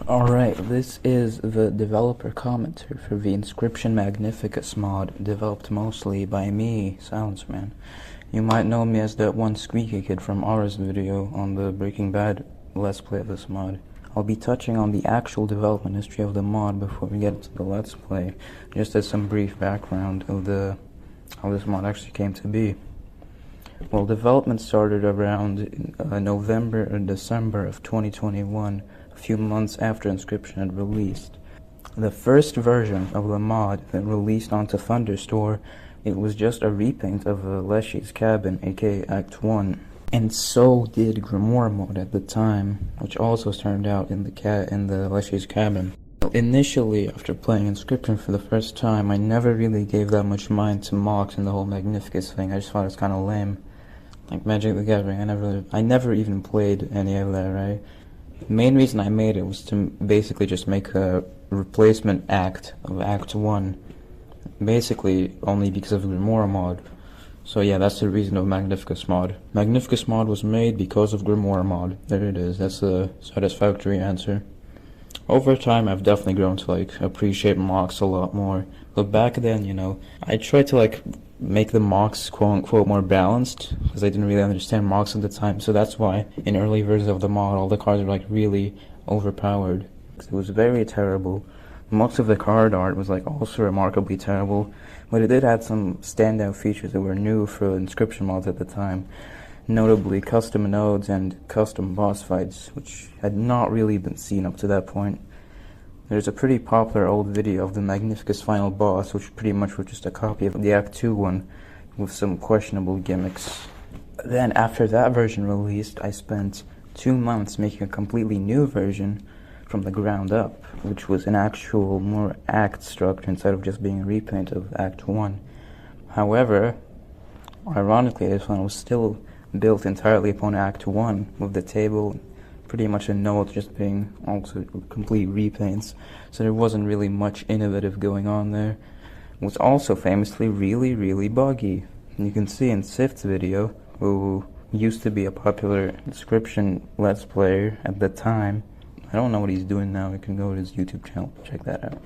Alright, this is the developer commentary for the Inscription Magnificus mod, developed mostly by me, Scienz, man. You might know me as that one squeaky kid from Aura's video on the Breaking Bad Let's Play of this mod. I'll be touching on the actual development history of the mod before we get into the Let's Play, just as some brief background of how this mod actually came to be. Well, development started around November or December of 2021, a few months after Inscription had released. The first version of the mod that released onto Thunderstore, it was just a repaint of Leshy's cabin, aka Act 1. And so did Grimoire mode at the time, which also turned out in the Leshy's cabin. Initially, after playing Inscription for the first time, I never really gave that much mind to mocks and the whole Magnificus thing. I just thought it was kind of lame. Like Magic the Gathering, I never even played any of that, right? The main reason I made it was to basically just make a replacement act of Act 1. Basically, only because of Grimoire mod. So yeah, that's the reason of Magnificus mod. Magnificus mod was made because of Grimoire mod. There it is, that's the satisfactory answer. Over time, I've definitely grown to appreciate mocks a lot more. But back then, I tried to make the mocks quote-unquote more balanced, because I didn't really understand mocks at the time. So that's why in early versions of the mod, all the cards were really overpowered. It was very terrible. Most of the card art was also remarkably terrible, but it did add some standout features that were new for Inscription mods at the time. Notably custom nodes and custom boss fights, which had not really been seen up to that point. There's a pretty popular old video of the Magnificus final boss, which pretty much was just a copy of the Act 2 one, with some questionable gimmicks. Then after that version released, I spent 2 months making a completely new version from the ground up, which was an actual more act structure instead of just being a repaint of Act 1. However, ironically, this one was still built entirely upon Act 1, with the table pretty much a note just being also complete repaints, so there wasn't really much innovative going on there. It was also famously really buggy. You can see in Sift's video, who used to be a popular Inscription Let's Player at the time. I don't know what he's doing now, you can go to his YouTube channel, check that out.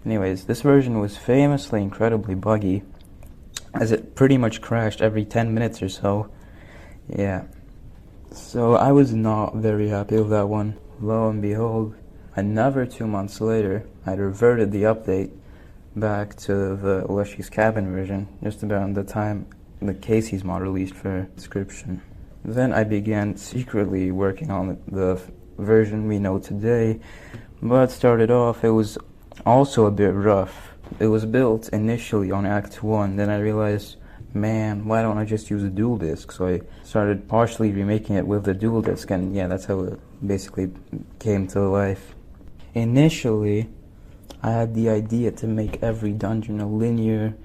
Anyways, this version was famously incredibly buggy, as it pretty much crashed every 10 minutes or so. Yeah, so I was not very happy with that one. Lo and behold, another 2 months later, I reverted the update back to the Leshy's cabin version, just about the time the Casey's mod released for Inscription. Then I began secretly working on the version we know today, but started off, it was also a bit rough. It was built initially on Act 1, then I realized, man, why don't I just use a dual disc? So I started partially remaking it with the dual disc, and yeah, that's how it basically came to life. Initially, I had the idea to make every dungeon a linear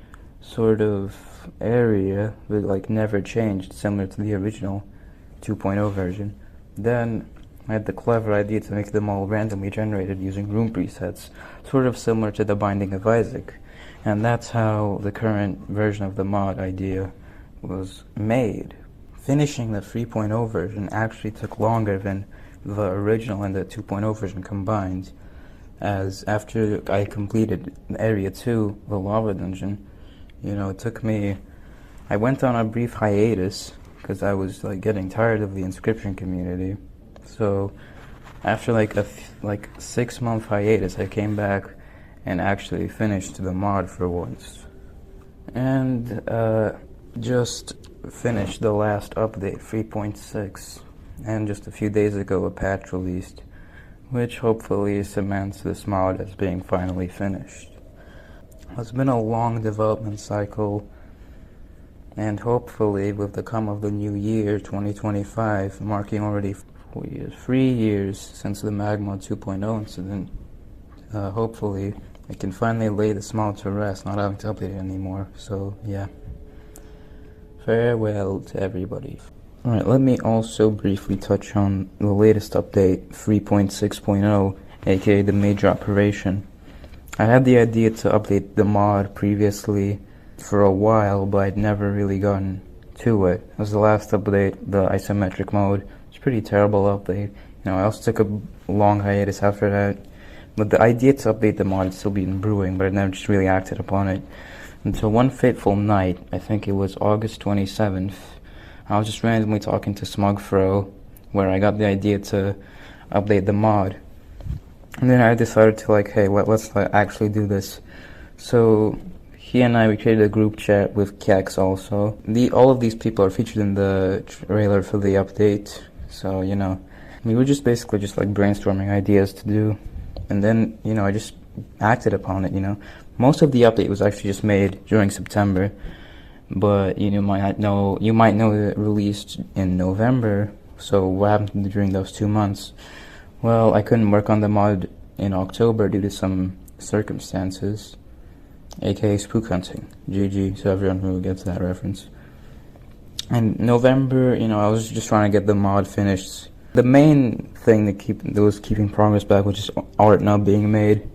sort of area that never changed, similar to the original 2.0 version. Then I had the clever idea to make them all randomly generated using room presets, sort of similar to the Binding of Isaac. And that's how the current version of the mod idea was made. Finishing the 3.0 version actually took longer than the original and the 2.0 version combined, as after I completed Area 2, the lava dungeon, it took me... I went on a brief hiatus, because I was getting tired of the Inscription community. So after a 6-month hiatus, I came back and actually finished the mod for once. And just finished the last update, 3.6. And just a few days ago, a patch released, which hopefully cements this mod as being finally finished. It's been a long development cycle, and hopefully with the come of the new year, 2025, marking already 3 years since the MAGMOD 2.0 incident, hopefully I can finally lay this mod to rest, not having to update it anymore. So yeah, farewell to everybody. Alright, let me also briefly touch on the latest update, 3.6.0, aka the major operation. I had the idea to update the mod previously for a while, but I'd never really gotten to it. It was the last update, the isometric mode. It's a pretty terrible update. I also took a long hiatus after that. But the idea to update the mod had still been brewing, but I never just really acted upon it. Until one fateful night, I think it was August 27th, I was just randomly talking to SmugFro, where I got the idea to update the mod. And then I decided to hey, let's actually do this. So he and we created a group chat with Yikes also. All of these people are featured in the trailer for the update. So, we were just basically brainstorming ideas to do. And then, I just acted upon it, Most of the update was actually just made during September. But you might know it released in November. So what happened during those 2 months? Well, I couldn't work on the mod in October due to some circumstances, aka spook hunting. GG to everyone who gets that reference. And November, I was just trying to get the mod finished. The main thing that was keeping progress back was just art not being made.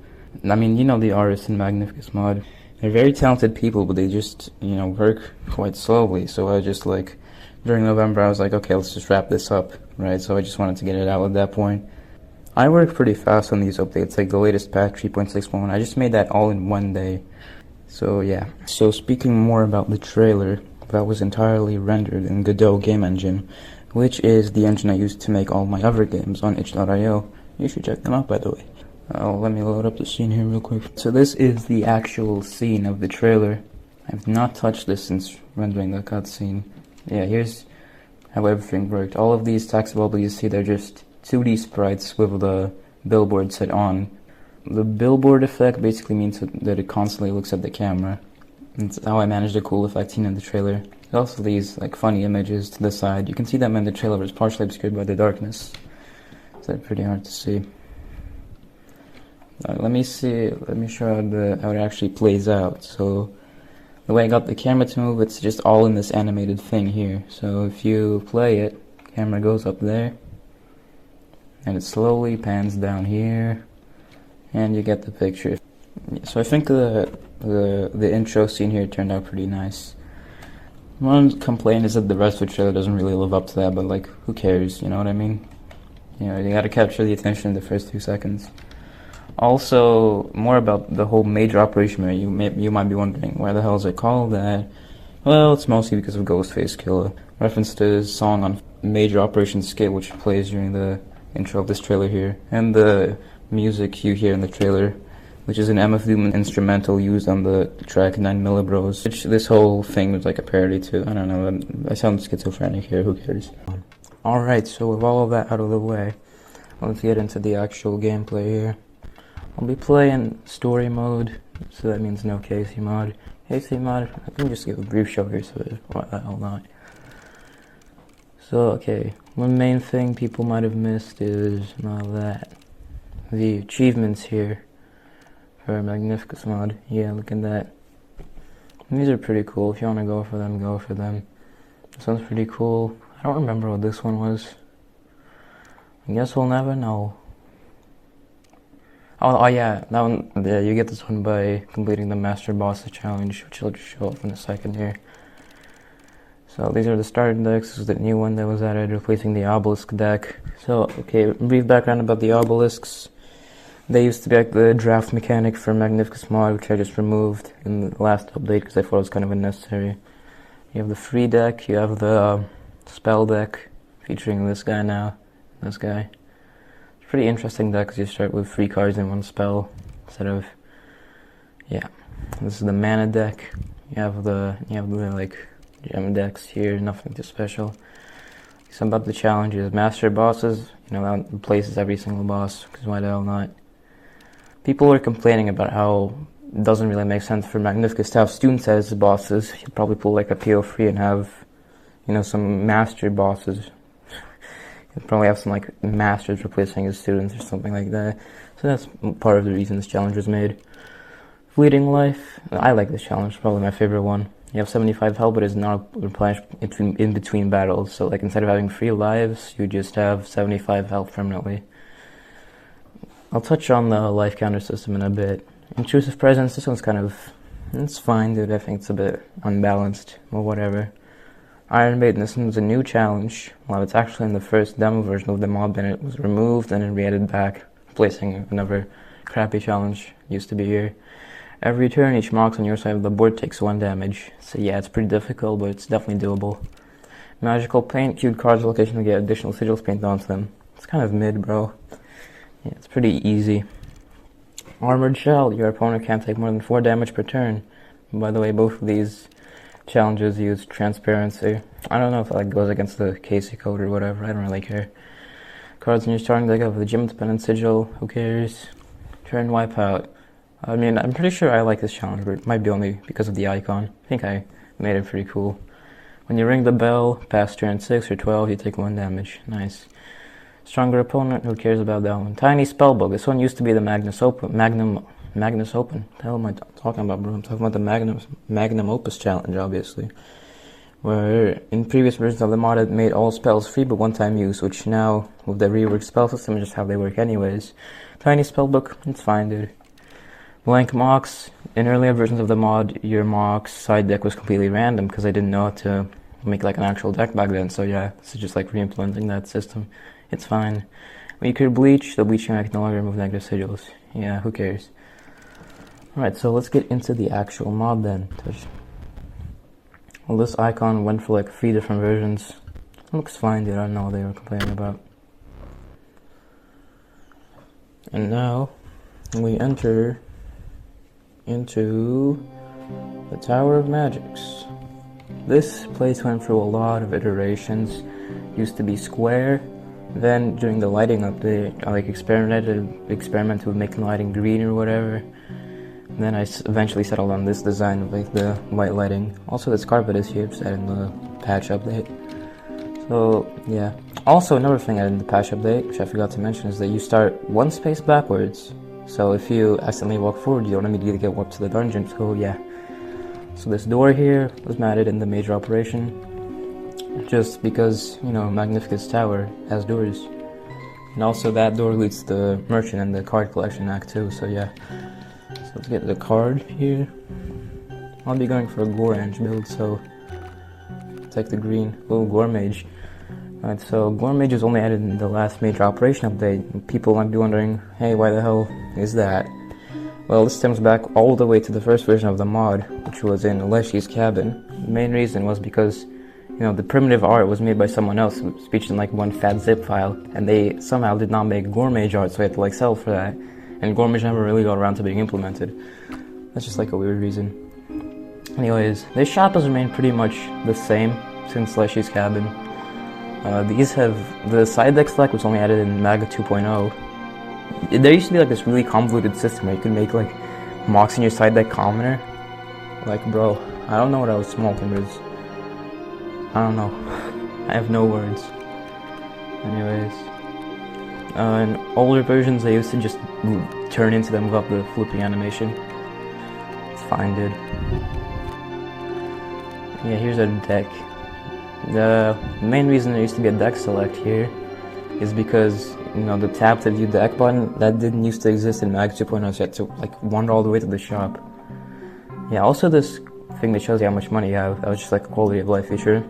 I mean, the artists in Magnificus mod. They're very talented people, but they just, work quite slowly. So I just during November, I was okay, let's just wrap this up, right? So I just wanted to get it out at that point. I work pretty fast on these updates, the latest patch 3.6.1. I just made that all in one day. So yeah. So speaking more about the trailer, that was entirely rendered in Godot game engine, which is the engine I use to make all my other games on itch.io. You should check them out, by the way. Let me load up the scene here real quick. So this is the actual scene of the trailer. I've not touched this since rendering the cutscene. Yeah, here's how everything worked. All of these text bubbles you see, they're just 2D sprites with the billboard set on. The billboard effect basically means that it constantly looks at the camera. That's how I managed a cool effect seen in the trailer. There's also these funny images to the side. You can see them in the trailer, but it's partially obscured by the darkness. So they're pretty hard to see. Let me show how it actually plays out. So the way I got the camera to move, it's just all in this animated thing here. So if you play it, camera goes up there, and it slowly pans down here, and you get the picture. So I think the intro scene here turned out pretty nice. One complaint is that the rest of the trailer doesn't really live up to that, but who cares, you know what I mean? You gotta capture the attention in the first 2 seconds. Also, more about the whole major operation where you might be wondering, why the hell is it called that? Well, it's mostly because of Ghostface Killer. Reference to his song on Major Operation Skate, which plays during the intro of this trailer here. And the music you hear in the trailer, which is an MF Doom instrumental used on the track 9 Millibros, which this whole thing was a parody to. I don't know, I sound schizophrenic here, who cares? Alright, so with all of that out of the way, let's get into the actual gameplay here. I'll be playing story mode, so that means no KC mod. KC mod, I can just give a brief show here, so why the hell not? So, okay, one main thing people might have missed is the achievements here for Magnificus mod. Yeah, look at that. These are pretty cool. If you want to go for them, go for them. This one's pretty cool. I don't remember what this one was. I guess we'll never know. Oh yeah, that one. Yeah, you get this one by completing the Master Boss Challenge, which I'll just show up in a second here. So these are the starter decks. This is the new one that was added, replacing the obelisk deck. So, okay, brief background about the obelisks. They used to be the draft mechanic for Magnificus mod, which I just removed in the last update because I thought it was kind of unnecessary. You have the free deck, you have the spell deck, featuring this guy now, this guy. Pretty interesting deck because you start with 3 cards in 1 spell instead of, yeah. This is the mana deck. You have the gem decks here, nothing too special. Some about the challenges. Master bosses, that replaces every single boss, because why the hell not? People were complaining about how it doesn't really make sense for Magnificus to have students as bosses. You'd probably pull a PO3 and have, some master bosses. Probably have some masters replacing his students or something like that. So that's part of the reason this challenge was made. Fleeting Life, I like this challenge, probably my favorite one. You have 75 health, but it's not replenished in between battles. So instead of having 3 lives, you just have 75 health permanently. I'll touch on the life counter system in a bit. Intrusive Presence, this one's it's fine, dude. I think it's a bit unbalanced, or whatever. Iron Maiden, this one's a new challenge. Well, it's actually in the first demo version of the mod, then it was removed and then re-added back, replacing another crappy challenge used to be here. Every turn, each marks on your side of the board takes 1 damage. So yeah, it's pretty difficult, but it's definitely doable. Magical paint, queued cards location to get additional sigils painted onto them. It's kind of mid, bro. Yeah, it's pretty easy. Armored Shell, your opponent can't take more than 4 damage per turn. By the way, both of these challenges use transparency. I don't know if that goes against the Casey code or whatever, I don't really care. Cards in your starting deck have the Gem Dependent Sigil, who cares? Turn Wipeout. I mean, I'm pretty sure I like this challenge, but it might be only because of the icon. I think I made it pretty cool. When you ring the bell, past turn 6 or 12, you take 1 damage. Nice. Stronger opponent, who cares about that one? Tiny Spellbook. This one used to be the Magnus Open. The hell am I talking about, bro? I'm talking about the Magnum Opus challenge, obviously. Where in previous versions of the mod it made all spells free but one-time use, which now, with the reworked spell system, is just how they work anyways. Tiny Spellbook, it's fine, dude. Blank Mox. In earlier versions of the mod, your Mox side deck was completely random because I didn't know how to make like an actual deck back then, so yeah, this is just like re-implementing that system. It's fine. When you could bleach, the bleaching I can no longer remove negative sigils. Yeah, who cares? Alright, so let's get into the actual mod then. Well, this icon went for like 3 different versions. It looks fine, dude. I don't know what they were complaining about. And now, we enter into the Tower of Magics. This place went through a lot of iterations. Used to be square. Then during the lighting update, I like experimented with making lighting green or whatever. Then I eventually settled on this design of like the white lighting. Also, this carpet is here, just added in the patch update. So yeah. Also, another thing added in the patch update, which I forgot to mention, is that you start 1 space backwards. So if you accidentally walk forward, you don't immediately get warped to the dungeon. So yeah. So this door here was added in the major operation. Just because, you know, Magnificus Tower has doors. And also that door leads to the merchant and the card collection act too, so yeah. So let's get the card here. I'll be going for a Gorange build, so take the green. Oh, Gormage. Alright, so Gormage is only added in the last major operation update. People might be wondering, hey, why the hell is that? Well, this stems back all the way to the first version of the mod, which was in Leshy's cabin. The main reason was because, you know, the primitive art was made by someone else, speech in like one fat zip file, and they somehow did not make Gourmage art, so I had to like sell for that. And Gourmage never really got around to being implemented. That's just like a weird reason. Anyways, this shop has remained pretty much the same since Leshy's cabin. These have, the side deck select was only added in Maga 2.0. There used to be like this really convoluted system where you could make like mocks in your side deck commoner. Like, bro, I don't know what I was smoking, but I don't know. I have no words. Anyways. In older versions, I used to just turn into them without the flipping animation. It's fine, dude. Yeah, here's our deck. The main reason there used to be a deck select here is because, you know, the tap to view deck button, that didn't used to exist in Mag 2.0, so you had to like wander all the way to the shop. Yeah, also this thing that shows you how much money you have, that was just like a quality of life feature.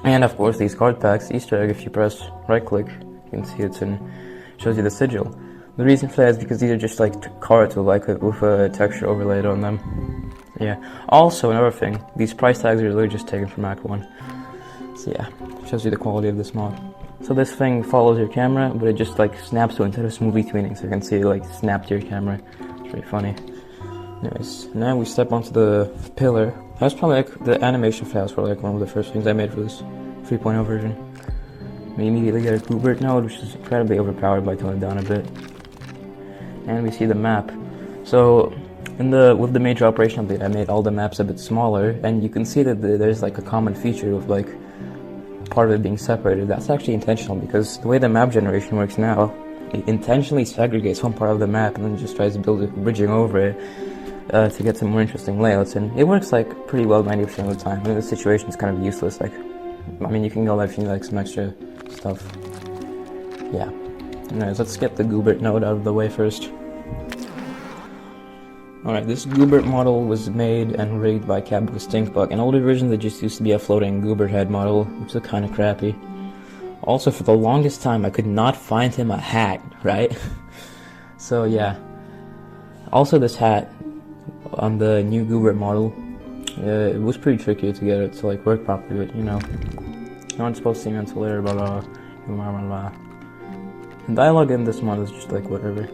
And of course these card packs, Easter egg, if you press right click, you can see it and shows you the sigil. The reason for that is because these are just like cards with a texture overlaid on them. Yeah. Also another thing, these price tags are literally just taken from Act 1. So yeah, shows you the quality of this mod. So this thing follows your camera, but it just like snaps to instead of smoothly tweening, so you can see it like snap to your camera. It's pretty funny. Anyways, now we step onto the pillar. That's probably like the animation files for like one of the first things I made for this 3.0 version. We immediately get a Goobert node, which is incredibly overpowered by toning it down a bit. And we see the map. So with the major operation update, I made all the maps a bit smaller, and you can see that there's like a common feature of like part of it being separated. That's actually intentional, because the way the map generation works now, it intentionally segregates one part of the map and then just tries to build a bridging over it to get some more interesting layouts, and it works like pretty well 90% of the time. I mean, this situation is kind of useless. Like, I mean, you can go live if you need like some extra stuff. Yeah. Anyways, let's get the Goobert node out of the way first. Alright, this Goobert model was made and rigged by Cabo Stinkbug. In older versions, it just used to be a floating Goobert head model, which is kind of crappy. Also, for the longest time, I could not find him a hat, right? So, yeah. Also, this hat on the new Goobert model, it was pretty tricky to get it to like work properly, but you know, you aren't supposed to see until later, blah blah blah. The dialogue in this model is just like whatever.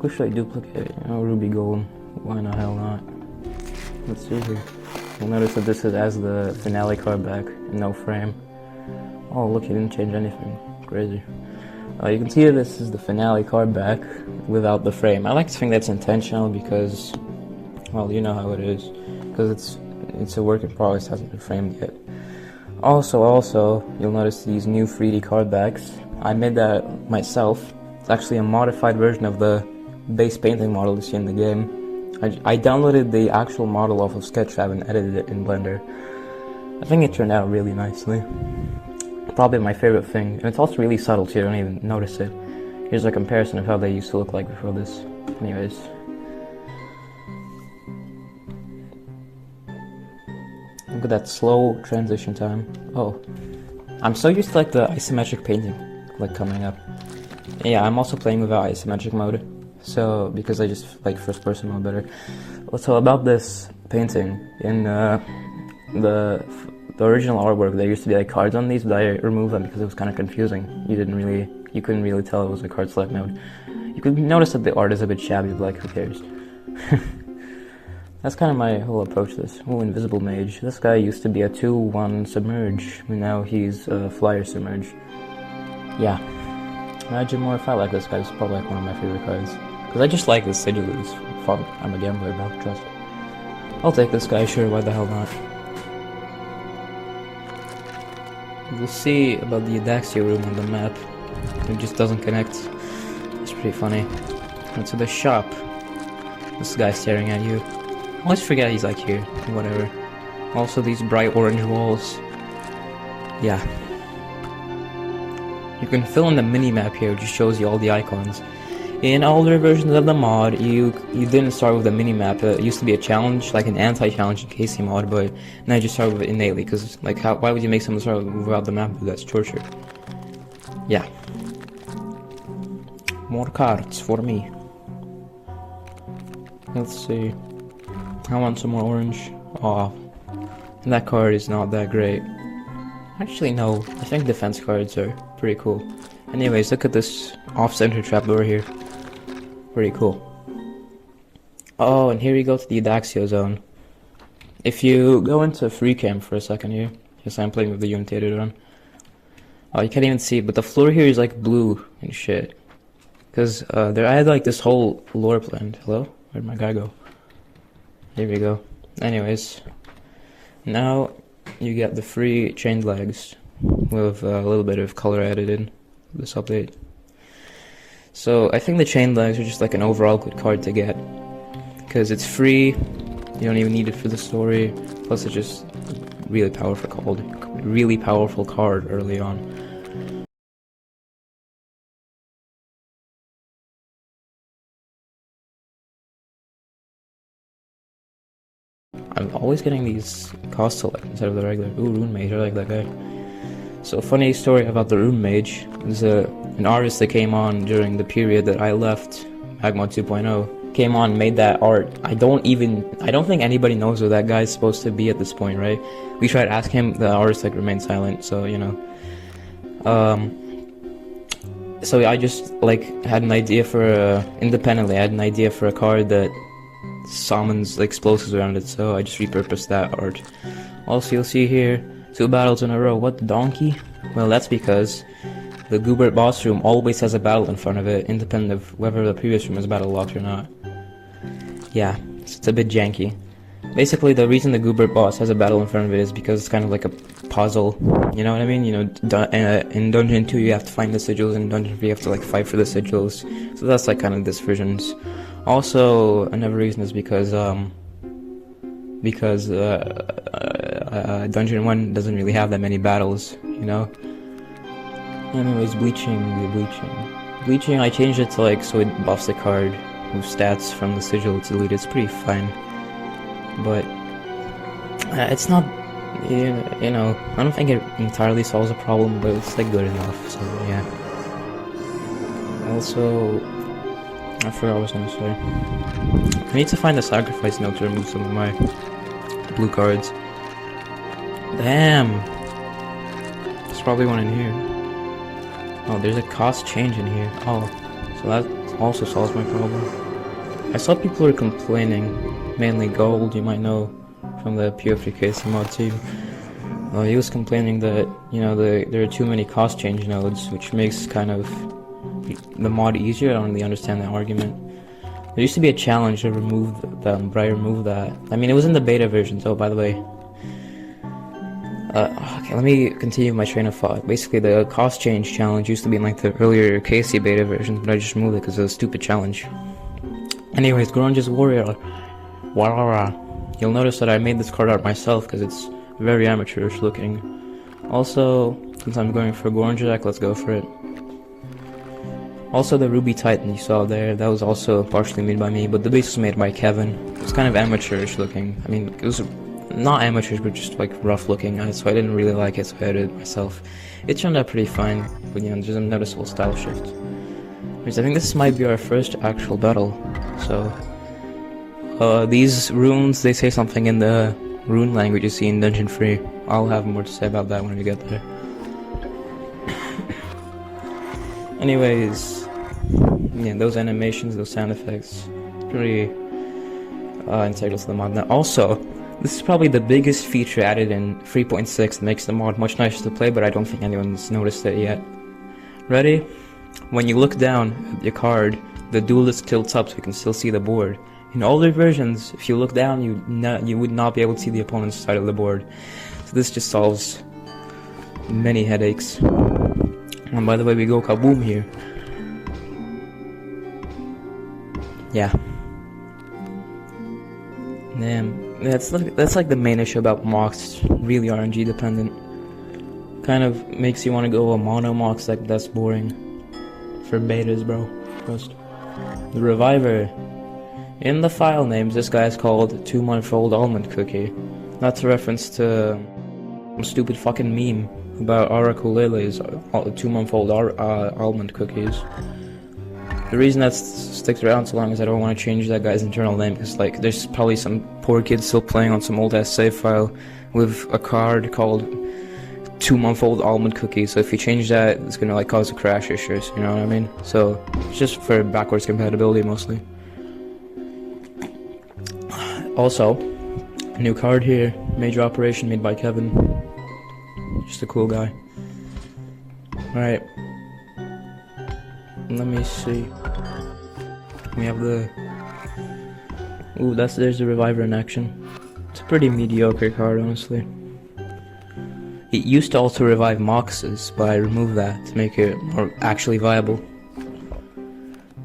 Who should I duplicate? You know, Ruby Golem. Why the hell not? Let's see here. You'll notice that this is as the finale card back, no frame. Oh look, he didn't change anything. Crazy. You can see this is the finale card back without the frame. I like to think that's intentional because, well, you know how it is. Because it's a work in progress, hasn't been framed yet. Also, you'll notice these new 3D card backs. I made that myself. It's actually a modified version of the base painting model you see in the game. I downloaded the actual model off of Sketchfab and edited it in Blender. I think it turned out really nicely. Probably my favorite thing, and it's also really subtle too, you don't even notice it. Here's a comparison of how they used to look like before this. Anyways. Look at that slow transition time. Oh. I'm so used to like the isometric painting like coming up. Yeah, I'm also playing without isometric mode. So, because I just like first person mode better. So about this painting, in the original artwork, there used to be like cards on these, but I removed them because it was kind of confusing. You couldn't really tell it was a card select mode. You could notice that the art is a bit shabby, but like, who cares? That's kind of my whole approach to this. Oh, Invisible Mage. This guy used to be a 2-1 Submerge, and now he's a Flyer Submerge. Yeah. Imagine more if I like this guy. It's probably like one of my favorite cards. Because I just like this sigil. It's fun. I'm a gambler, bro. Trust. I'll take this guy, sure, why the hell not? We'll see about the Adaxia room on the map. It just doesn't connect. It's pretty funny. And to the shop. This guy's staring at you. I always forget he's like here. Whatever. Also these bright orange walls. Yeah. You can fill in the mini-map here, which just shows you all the icons. In older versions of the mod, you didn't start with the mini-map. It used to be a challenge, like an anti-challenge in KC mod, but now you just start with it innately, because like why would you make someone start without the map? That's torture. Yeah. More cards for me. Let's see. I want some more orange. Aw. And that card is not that great. Actually, no. I think defense cards are pretty cool. Anyways, look at this off-center trapdoor here. Pretty cool. Oh, and here we go to the Adaxia zone. If you go into free cam for a second here, yes, I'm playing with the Unity editor on. Oh, you can't even see, but the floor here is like blue and shit. Cause I had like this whole lore planned. Hello? Where'd my guy go? Here we go. Anyways, now you get the free chained legs with a little bit of color added in this update. So I think the chained legs are just like an overall good card to get, because it's free, you don't even need it for the story, plus it's just really powerful card early on. I'm always getting these cost select instead of the regular. Ooh, Rune Mage, I like that guy. So, funny story about the Rune Mage. There's an artist that came on during the period that I left MAGMOD 2.0. Came on, made that art. I don't think anybody knows who that guy's supposed to be at this point, right? We tried to ask him, the artist like remained silent, so you know. So I just like had an idea for independently. I had an idea for a card that summons explosives around it, so I just repurposed that art. Also, you'll see here 2 battles in a row. What, donkey? Well, that's because the Goobert boss room always has a battle in front of it, independent of whether the previous room is battle locked or not. Yeah, it's a bit janky. Basically, the reason the Goobert boss has a battle in front of it is because it's kind of like a puzzle. You know what I mean? You know, in Dungeon 2 you have to find the sigils, and in Dungeon 3 you have to like fight for the sigils. So that's like kind of this version's. Also, another reason is because Dungeon 1 doesn't really have that many battles, you know? Anyways, bleaching, I changed it to like, so it buffs the card. move stats from the sigil it's deleted. It's pretty fine, but it's not, you know, I don't think it entirely solves the problem, but it's like good enough, so yeah. Also, I forgot what I was gonna say. I need to find the sacrifice note to remove some of my blue cards. Damn! There's probably one in here. Oh, there's a cost change in here. Oh, so that also solves my problem. I saw people were complaining, mainly Gold, you might know from the PO3KC mod team. He was complaining that, you know, there are too many cost change nodes, which makes kind of the mod easier. I don't really understand that argument. There used to be a challenge to remove them, but I removed that. I mean, it was in the beta version, so by the way. Okay, let me continue my train of thought. Basically, the cost change challenge used to be in like the earlier KC beta versions, but I just removed it because it was a stupid challenge. Anyways, Grunge's Warrior. You'll notice that I made this card art myself because it's very amateurish looking. Also, since I'm going for Gorge deck, let's go for it. Also, the Ruby Titan you saw there, that was also partially made by me, but the base was made by Kevin. It's kind of amateurish looking. I mean, it was not amateurish, but just like rough looking, so I didn't really like it, so I edited it myself. It turned out pretty fine, but you know, there's a noticeable style shift. Anyways, I think this might be our first actual battle, so... these runes, they say something in the rune language you see in Dungeon 3. I'll have more to say about that when we get there. Anyways, yeah, those animations, those sound effects, pretty integral to the mod. Now, also, this is probably the biggest feature added in 3.6 that makes the mod much nicer to play, but I don't think anyone's noticed it yet. Ready? When you look down at your card, the duelist tilts up so you can still see the board. In older versions, if you look down, you would not be able to see the opponent's side of the board. So this just solves many headaches. And by the way, we go kaboom here. Yeah. Damn. That's like the main issue about mocks. Really RNG dependent. Kind of makes you want to go a mono mocks deck. That's boring. For betas, bro. Trust. The Reviver. In the file names, this guy is called 2-month-old almond cookie. That's a reference to a stupid fucking meme about Arakuleles, 2-month-old almond cookies. The reason that sticks around so long is I don't want to change that guy's internal name, because like there's probably some poor kid still playing on some old ass save file with a card called 2-month-old almond cookie. So if you change that, it's gonna like cause a crash issues. You know what I mean? So it's just for backwards compatibility mostly. Also, a new card here, Major Operation, made by Kevin. Just a cool guy. Alright. Let me see. We have the... Ooh, there's the Reviver in action. It's a pretty mediocre card, honestly. It used to also revive Moxes, but I removed that to make it more actually viable.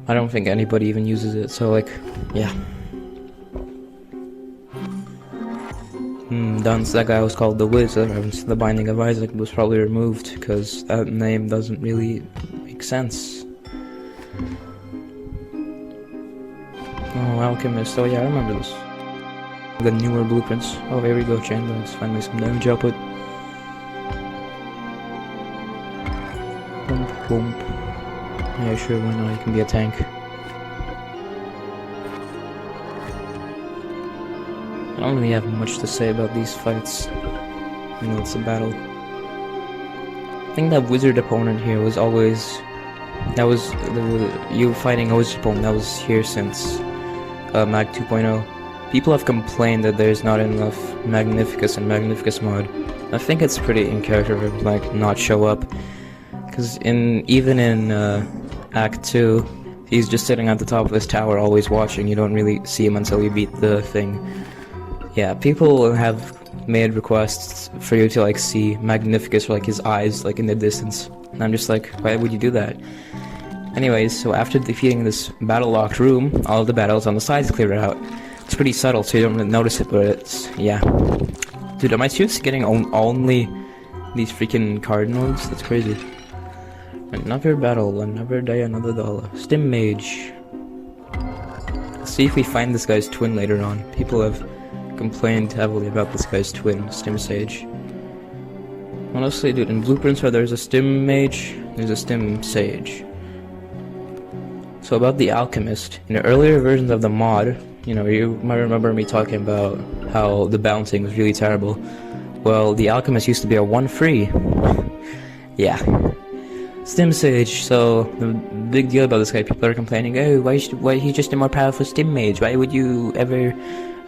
I don't think anybody even uses it, so like, yeah. Dunce, that guy was called the Wiz. That reference to the Binding of Isaac was probably removed because that name doesn't really make sense. Oh, Alchemist. Oh yeah, I remember this. The newer blueprints. Oh, here we go, chain legs. Finally some damage output. Boom, boom. Yeah, sure, why not? You can be a tank. I don't really have much to say about these fights. You know, it's a battle. I think that wizard opponent here was always... That was... you fighting a wizard opponent that was here since Mag 2.0. People have complained that there's not enough Magnificus and Magnificus mod. I think it's pretty in character to like not show up. Because even in Act 2, he's just sitting at the top of this tower always watching. You don't really see him until you beat the thing. Yeah, people have made requests for you to like see Magnificus or like his eyes like in the distance. And I'm just like, why would you do that? Anyways, so after defeating this battle locked room, all of the battles on the sides clear out. It's pretty subtle, so you don't really notice it, but it's, yeah. Dude, am I seriously getting only these freaking card nodes? That's crazy. Another battle, another day, another dollar. Stim Mage. see if we find this guy's twin later on. People have complained heavily about this guy's twin, Stim Sage. Honestly, dude, in blueprints where there's a Stim Mage, there's a Stim Sage. So about the Alchemist, in the earlier versions of the mod, you know, you might remember me talking about how the bouncing was really terrible. Well, the Alchemist used to be a 1-free. Yeah. Stim Sage, so the big deal about this guy, people are complaining, oh, why he's just a more powerful Stim Mage, why would you ever...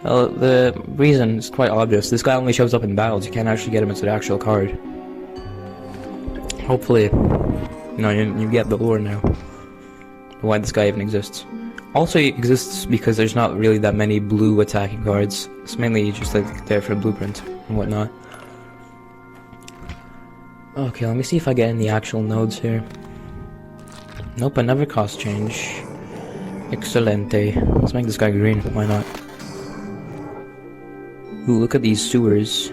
Well, the reason is quite obvious. This guy only shows up in battles, you can't actually get him as an actual card. Hopefully, you know, you get the lore now. Why this guy even exists. Also, he exists because there's not really that many blue attacking cards. It's mainly just like there for blueprint and whatnot. Okay, let me see if I get any actual nodes here. Nope, I never cost change. Excelente. Let's make this guy green, why not? Ooh, look at these sewers.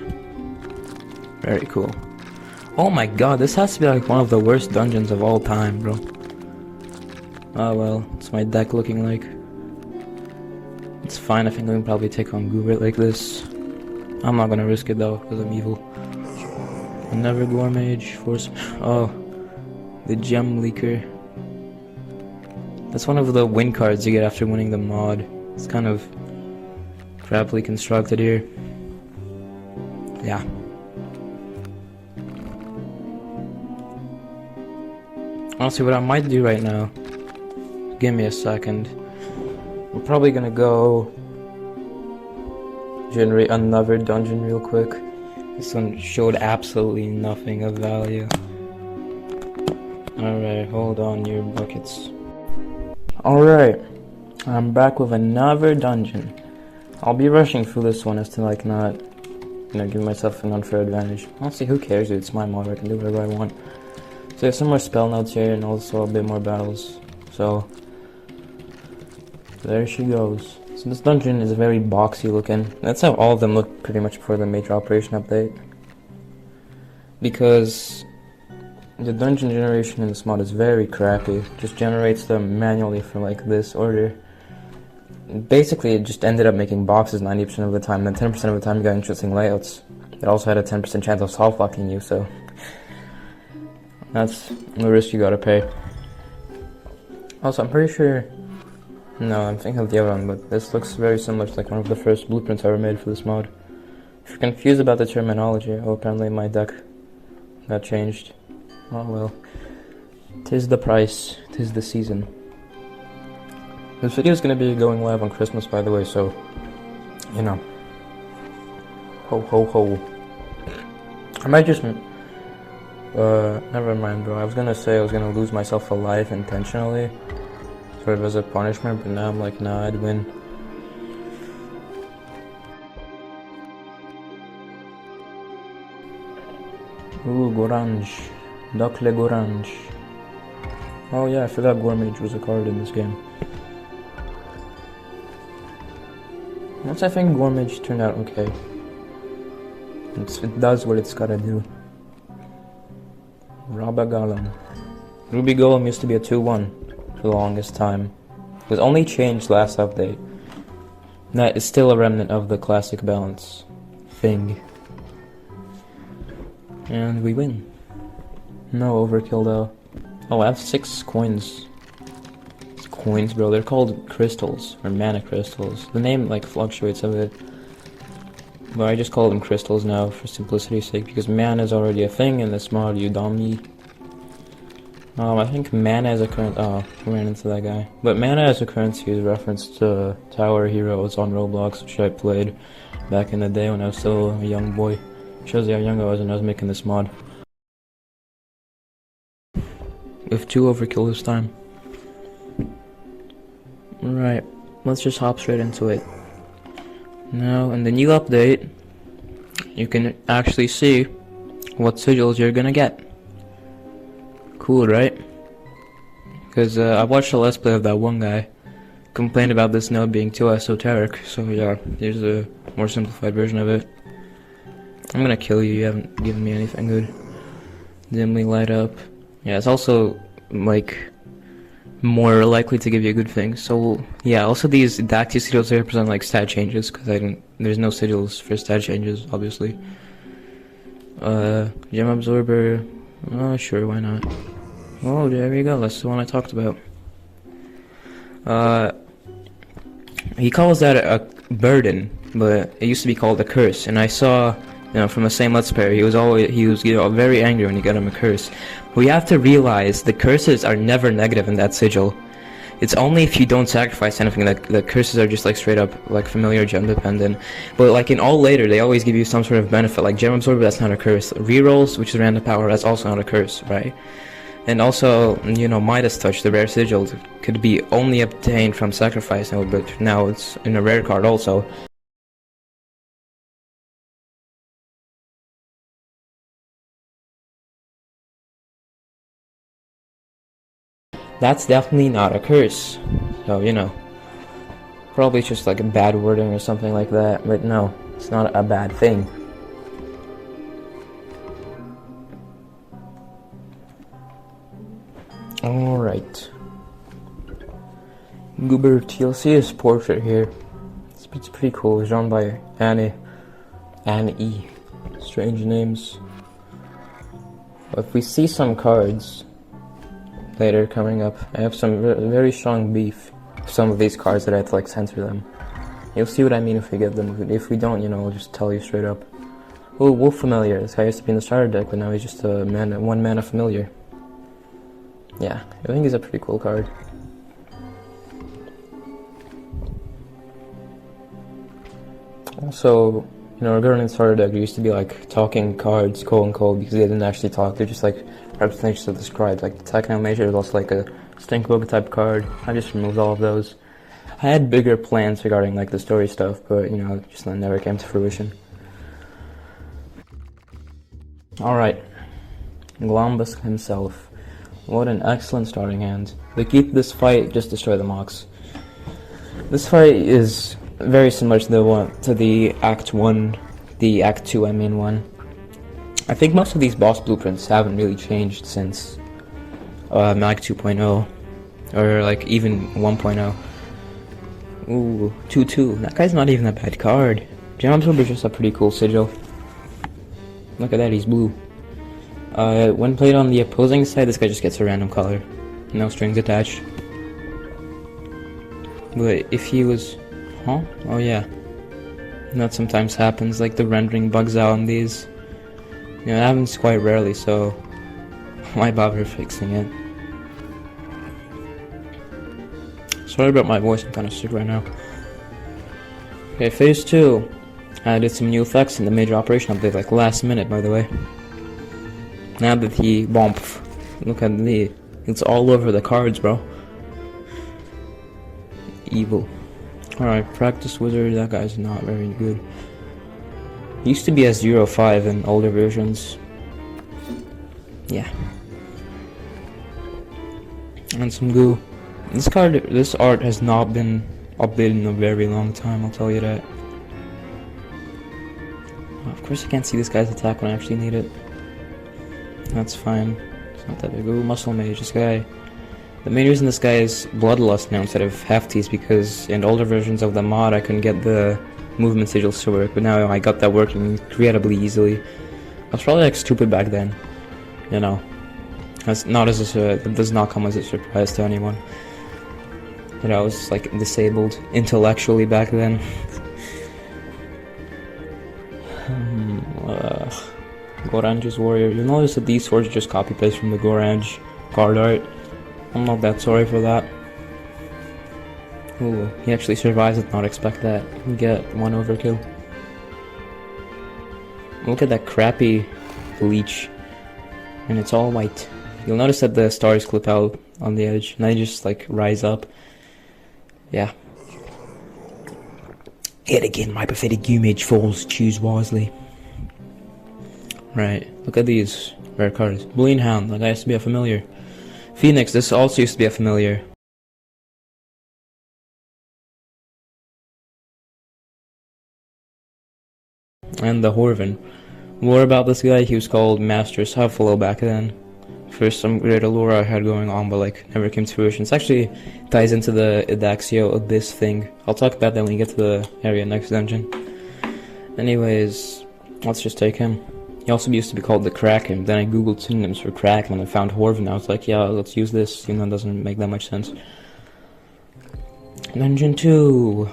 Very cool. Oh my god, this has to be like one of the worst dungeons of all time, bro. Oh well, what's my deck looking like? It's fine, I think I can probably take on Goobert like this. I'm not gonna risk it though, because I'm evil. Never Gore Mage, Force... Oh, the Gem Leaker. That's one of the win cards you get after winning the mod. It's kind of crappily constructed here. Yeah. Honestly, what I might do right now... Give me a second. We're probably gonna go... generate another dungeon real quick. This one showed absolutely nothing of value. Alright, hold on your buckets. Alright, I'm back with another dungeon. I'll be rushing through this one as to like not, you know, give myself an unfair advantage. Honestly, who cares, dude? It's my mod, I can do whatever I want. So there's some more spell notes here and also a bit more battles. So there she goes. So this dungeon is very boxy looking. That's how all of them look pretty much before the major operation update. Because the dungeon generation in this mod is very crappy. It just generates them manually for like this order. Basically it just ended up making boxes 90% of the time, and then 10% of the time you got interesting layouts. It also had a 10% chance of soft locking you, so that's the risk you gotta pay. Also, I'm pretty sure... No, I'm thinking of the other one, but this looks very similar to like one of the first blueprints ever made for this mod. If you're confused about the terminology, oh, apparently my deck got changed. Oh well. 'Tis the price, 'tis the season. This video is going to be going live on Christmas, by the way, so, you know. Ho ho ho. I might just... never mind, bro. I was going to say I was going to lose myself a life intentionally. Sort of as a punishment, but now I'm like, nah, I'd win. Ooh, Gorange. Dakle Gorange. Oh yeah, I forgot Gore Mage was a card in this game. Once I think Gore Mage turned out okay. It does what it's gotta do. Rabagalam. Ruby Golem used to be a 2-1. For the longest time. It was only changed last update. That is still a remnant of the classic balance thing. And we win. No overkill though. Oh, I have 6 coins. It's coins, bro. They're called crystals, or mana crystals. The name like fluctuates a bit. But I just call them crystals now for simplicity's sake, because mana is already a thing in this mod, you dummy. I think mana as a currency... Oh, I ran into that guy. But mana as a currency is referenced to Tower Heroes on Roblox, which I played back in the day when I was still a young boy. Shows you how young I was when I was making this mod. With 2 overkill this time. Alright, let's just hop straight into it. Now, in the new update, you can actually see what sigils you're gonna get. Cool, right? Because I watched a let's play of that one guy complained about this node being too esoteric, so yeah, here's a more simplified version of it. I'm gonna kill you, you haven't given me anything good. Dimly light up. Yeah, it's also like more likely to give you good things. So yeah, also these Dacty sigils, they represent like stat changes, because there's no sigils for stat changes, obviously. Gem absorber, oh sure, why not? Oh, there we go, that's the one I talked about. He calls that a burden, but it used to be called a curse, and I saw, from the same Let's Player, he was very angry when you got him a curse. We have to realize the curses are never negative in that sigil. It's only if you don't sacrifice anything that the curses are just like straight up like familiar gem dependent. But like in all later, they always give you some sort of benefit. Like gem absorber, that's not a curse. Rerolls, which is random power, that's also not a curse, right? And also, Midas Touch, the rare sigil, could be only obtained from sacrifice, but now it's in a rare card also. That's definitely not a curse. So, probably just like a bad wording or something like that, but no, it's not a bad thing. Alright. Goobert, you'll see his portrait here. It's pretty cool. It's drawn by Annie E. Strange names. If we see some cards later coming up, I have some very strong beef with some of these cards that I have to like censor them. You'll see what I mean if we get them. If we don't, I'll just tell you straight up. Oh, Wolf Familiar. This guy used to be in the starter deck, but now he's just a one mana familiar. Yeah, I think he's a pretty cool card. Also, regarding the starter deck, there used to be like talking cards, quote unquote, because they didn't actually talk. They're just like representations of the scribe. Like the Techno Major is also like a stink book type card. I just removed all of those. I had bigger plans regarding like the story stuff, but just never came to fruition. Alright, Glombus himself. What an excellent starting hand. The key to this fight, just destroy the Mox. This fight is very similar to the Act 1, the Act 2 one. I think most of these boss blueprints haven't really changed since Mag 2.0, or like even 1.0. Ooh, 2-2. That guy's not even a bad card. Gem Absorber is just a pretty cool sigil. Look at that, he's blue. When played on the opposing side, this guy just gets a random color. No strings attached. But if he was... Huh? Oh yeah. That sometimes happens, like the rendering bugs out on these. It happens quite rarely, so why bother fixing it? Sorry about my voice, I'm kinda sick right now. Okay, phase 2. I did some new effects in the major operation update, like last minute, by the way. Now that he bomb, look at it's all over the cards, bro. Evil. Alright, Practice Wizard, that guy's not very good. He used to be as 0-5 in older versions. Yeah. And some goo. This art has not been updated in a very long time, I'll tell you that. Of course I can't see this guy's attack when I actually need it. That's fine. It's not that big. Ooh, Muscle Mage, this guy. The main reason this guy is Bloodlust now instead of Hefties, because in older versions of the mod I couldn't get the movement sigils to work, but now I got that working incredibly easily. I was probably like stupid back then. That does not come as a surprise to anyone. I was like disabled intellectually back then. Gorange's Warrior. You'll notice that these swords just copy paste from the Gorange card art. I'm not that sorry for that. Ooh, he actually survives, did not expect that. You get one overkill. Look at that crappy bleach. And it's all white. You'll notice that the stars clip out on the edge, and they just like rise up. Yeah. Yet again, my pathetic image falls, choose wisely. Right, look at these rare cards. Bullion Hound, that used to be a familiar. Phoenix, this also used to be a familiar. And the Horven. More about this guy, he was called Master Suffalo back then. for some great allure I had going on, but like never came to fruition. It actually ties into the Idaxio Abyss thing. I'll talk about that when we get to the area next dungeon. Anyways, let's just take him. He also used to be called the Kraken. Then I googled synonyms for Kraken and I found Horv, and I was like, yeah, let's use this, even though it doesn't make that much sense. Dungeon 2.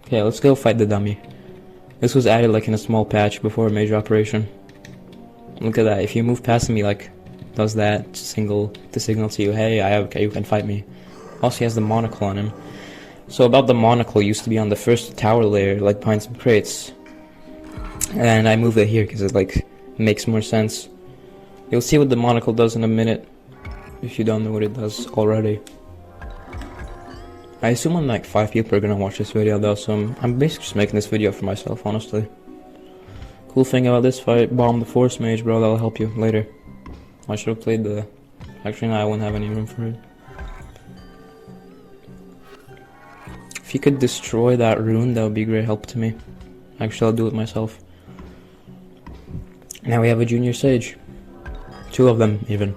Okay, let's go fight the dummy. This was added like in a small patch before a major operation. Look at that. If you move past me, like, does that to signal to you, hey, you can fight me. Also, he has the monocle on him. So about the monocle, used to be on the first tower layer, like behind some crates. And I moved it here because it like makes more sense. You'll see what the monocle does in a minute, if you don't know what it does already. I assume like 5 people are gonna watch this video though, so I'm basically just making this video for myself, honestly. Cool thing about this fight, bomb the force mage, bro, that'll help you later. I should have played the... Actually, no, I wouldn't have any room for it. If you could destroy that rune, that would be great help to me. Actually, I'll do it myself. Now we have a junior sage. 2 of them, even.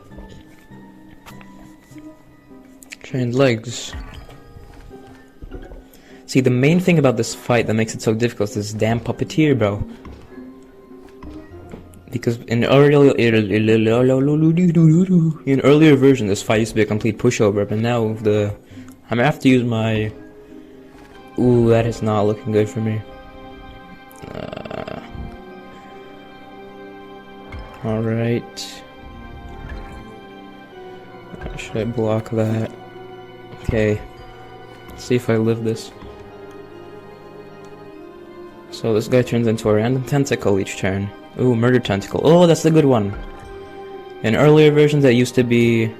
Chained legs. See, the main thing about this fight that makes it so difficult is this damn puppeteer, bro. Because in earlier version, this fight used to be a complete pushover, but now I'm gonna have to use my... Ooh, that is not looking good for me. Alright. Should I block that? Okay. Let's see if I live this. So this guy turns into a random tentacle each turn. Ooh, murder tentacle. Oh, that's the good one. In earlier versions, that used to be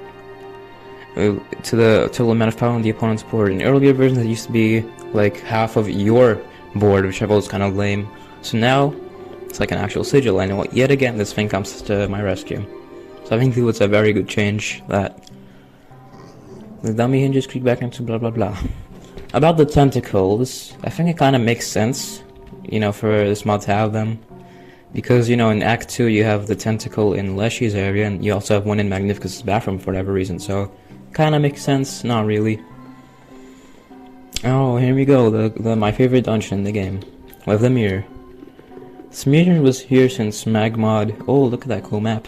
to the total amount of power on the opponent's board. In earlier versions, that used to be like half of your board, which I thought was kind of lame. So now it's like an actual sigil, and yet again, this thing comes to my rescue. So I think it's a very good change that the dummy hinges creep back into blah blah blah. About the tentacles, I think it kind of makes sense, you know, for this mod to have them. Because, you know, in Act 2 you have the tentacle in Leshy's area, and you also have one in Magnificus' bathroom for whatever reason, so kinda makes sense, not really. Oh, here we go, my favorite dungeon in the game, with the mirror. This mirror was here since MAGMOD, oh look at that cool map.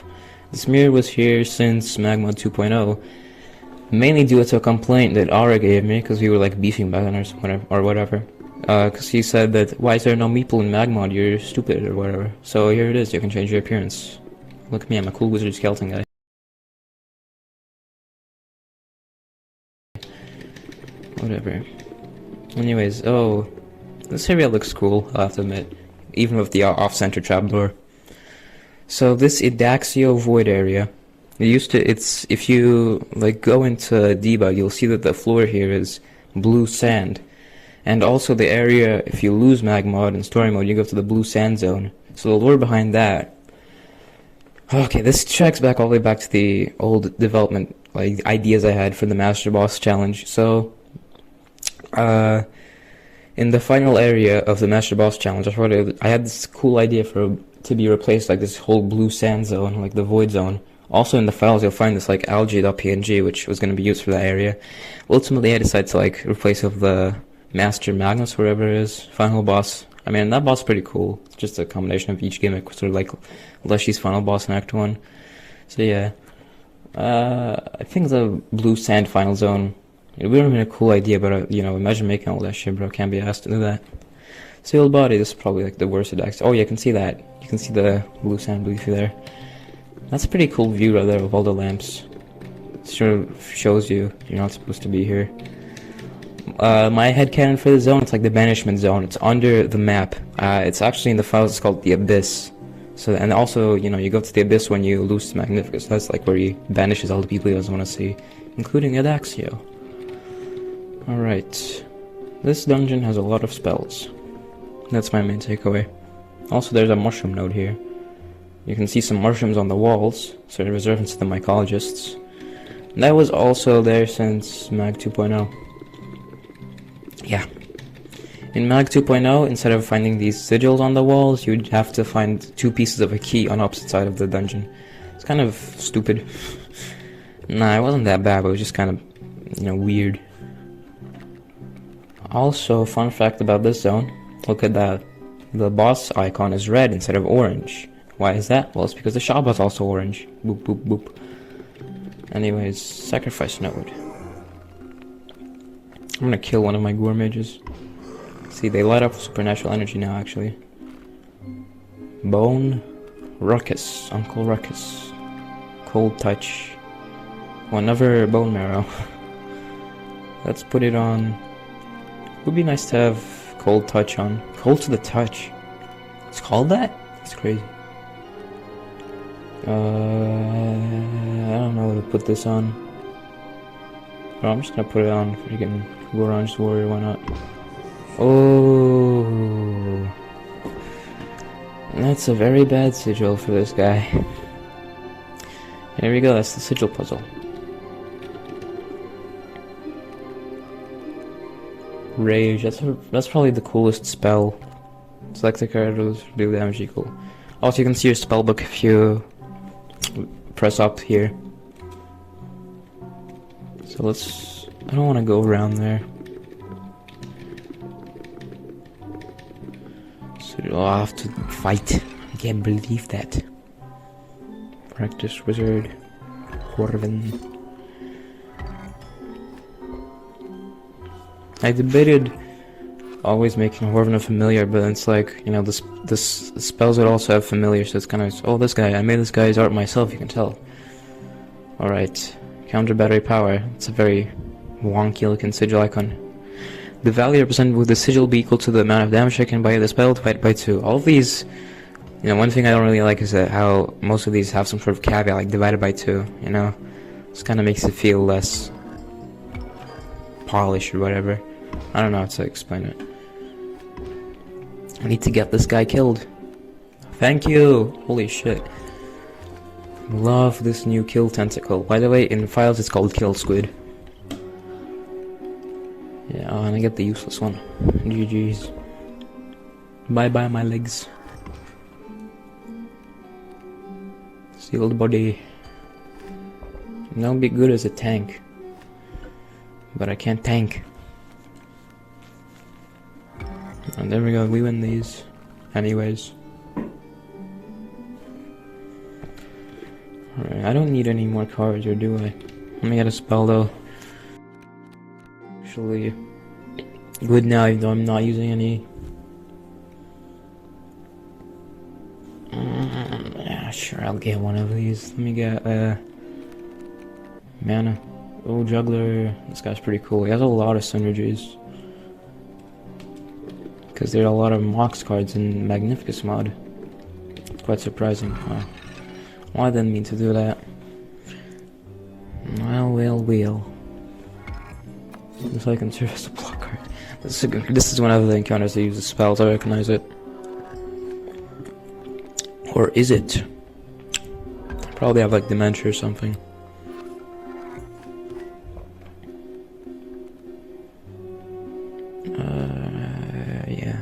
This mirror was here since MAGMOD 2.0, mainly due to a complaint that Aura gave me, because we were like beefing back then or whatever. Because he said that, why is there no meeple in MAGMOD, you're stupid or whatever. So here it is, you can change your appearance. Look at me, I'm a cool wizard skeleton guy. Whatever. Anyways, oh, this area looks cool, I'll have to admit. Even with the off-center trapdoor. So this Idaxio void area, if you like go into debug, you'll see that the floor here is blue sand. And also the area, if you lose MAGMOD in story mode, you go to the blue sand zone. So the lore behind that... Okay, this tracks back all the way back to the old development, like, ideas I had for the Master Boss Challenge. So, in the final area of the Master Boss Challenge, I had this cool idea to be replaced, like, this whole blue sand zone, like the void zone. Also in the files, you'll find this, like, algae.png, which was going to be used for that area. Ultimately, I decided to, like, replace it with the Master Magnus, wherever it is, final boss. I mean, that boss is pretty cool. It's just a combination of each gimmick, sort of like Leshy's final boss in Act 1. So yeah. I think the blue sand final zone, it would have been a cool idea, but you know, imagine making all that shit, bro. Can't be asked to do that. Sealed body, this is probably like the worst Act. Oh, you can see that. You can see the blue sand leafy there. That's a pretty cool view right there with all the lamps. It sort of shows you're not supposed to be here. My headcanon for the zone, it's like the banishment zone. It's under the map. It's actually in the files, it's called the Abyss. So, and also, you know, you go to the Abyss when you lose to Magnificus. That's like where he banishes all the people he doesn't want to see, including Idaxio. Alright. This dungeon has a lot of spells. That's my main takeaway. Also, there's a mushroom node here. You can see some mushrooms on the walls, so they're reserved to the mycologists. And that was also there since Mag 2.0. Yeah. In Mag 2.0, instead of finding these sigils on the walls, you'd have to find 2 pieces of a key on opposite side of the dungeon. It's kind of stupid. Nah, it wasn't that bad, but it was just kind of, you know, weird. Also, fun fact about this zone, look at that. The boss icon is red instead of orange. Why is that? Well, it's because the shop is also orange. Boop, boop, boop. Anyways, sacrifice node. I'm gonna kill one of my gore mages. See, they light up with supernatural energy now, actually. Bone. Ruckus. Uncle Ruckus. Cold touch. Another bone marrow. Let's put it on. Would be nice to have cold touch on. Cold to the touch. It's called that? That's crazy. I don't know what to put this on. But I'm just gonna put it on freaking Orange Warrior, why not? Oh, that's a very bad sigil for this guy. Here we go, that's the sigil puzzle. Rage, that's probably the coolest spell. Select the characters, do damage equal. Also, you can see your spellbook if you press up here. So let's... I don't want to go around there. So I'll have to fight. I can't believe that. Practice wizard. Horven. I debated always making Horven a familiar, but it's like, you know, this spells would also have familiar, so it's kind of, oh, this guy, I made this guy's art myself, you can tell. Alright, counter battery power. It's a very wonky looking sigil icon. The value represented with the sigil be equal to the amount of damage taken by the spell divided by 2. All of these, you know, one thing I don't really like is that how most of these have some sort of caveat, like divided by 2, you know? This kind of makes it feel less polished or whatever. I don't know how to explain it. I need to get this guy killed. Thank you! Holy shit. Love this new kill tentacle. By the way, in files it's called kill squid. Yeah, oh, and I get the useless one. GG's. Bye bye my legs. Sealed body. That'll be good as a tank. But I can't tank. And there we go, we win these. Anyways. Alright, I don't need any more cards, or do I? Let me get a spell though. Actually, good now, even though I'm not using any. Yeah, sure, I'll get one of these. Let me get, mana. Oh, Juggler. This guy's pretty cool. He has a lot of synergies. Because there are a lot of Mox cards in Magnificus mod. Quite surprising. Wow. Well, I didn't mean to do that. Well. This I can serve as a block card. This is one of the encounters that uses spells. I recognize it. Or is it? Probably have like dementia or something. Yeah.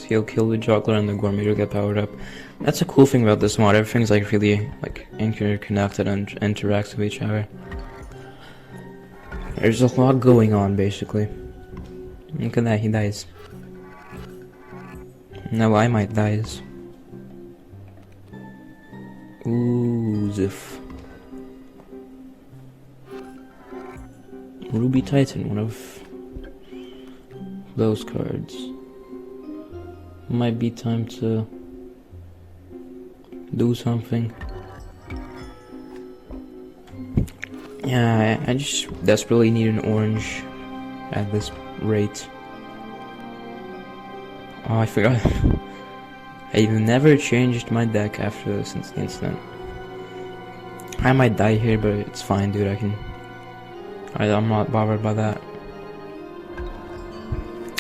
He'll kill the juggler and the gourmet will get powered up. That's a cool thing about this mod. Everything's like really like interconnected and interacts with each other. There's a lot going on basically. Look at that, he dies. No, I might die. Ooh, Ziff. Ruby Titan, one of those cards. Might be time to do something. Yeah, I just desperately need an orange at this rate. Oh, I forgot. I've never changed my deck after this incident. I might die here, but it's fine, dude. I'm not bothered by that.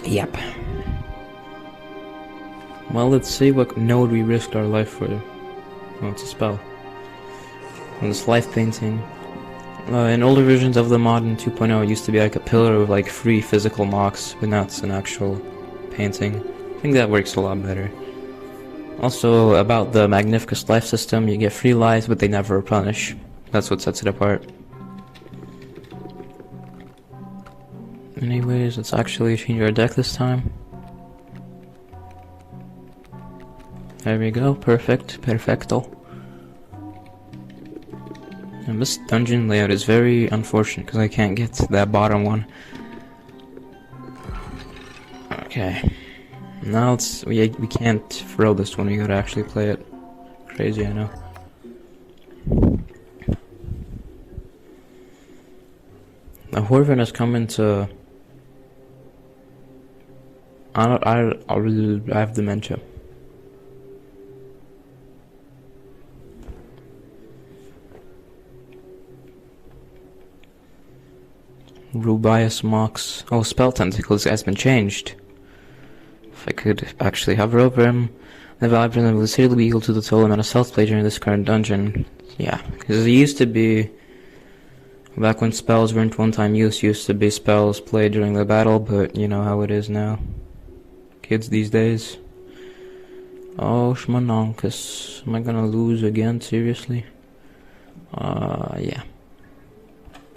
Yep. Well, let's see what node we risked our life for. Oh, it's a spell. And this life painting. In older versions of the mod in 2.0, it used to be like a pillar with like 3 physical mocks, but now it's an actual painting. I think that works a lot better. Also, about the Magnificus life system, you get free lives, but they never replenish. That's what sets it apart. Anyways, let's actually change our deck this time. There we go, perfect, perfecto. And this dungeon layout is very unfortunate because I can't get to that bottom one. Okay. Now we can't throw this one, we gotta actually play it. Crazy, I know. Now Horvin has come into... I have dementia. Rubius Mox. Oh, Spell Tentacles has been changed. If I could actually hover over him, the Vibrant will still be equal to the total amount of stealth play during this current dungeon. Yeah, because it used to be, back when spells weren't one-time use, used to be spells played during the battle, but you know how it is now. Kids these days. Oh, Schmanonkus. Am I gonna lose again? Seriously? Yeah.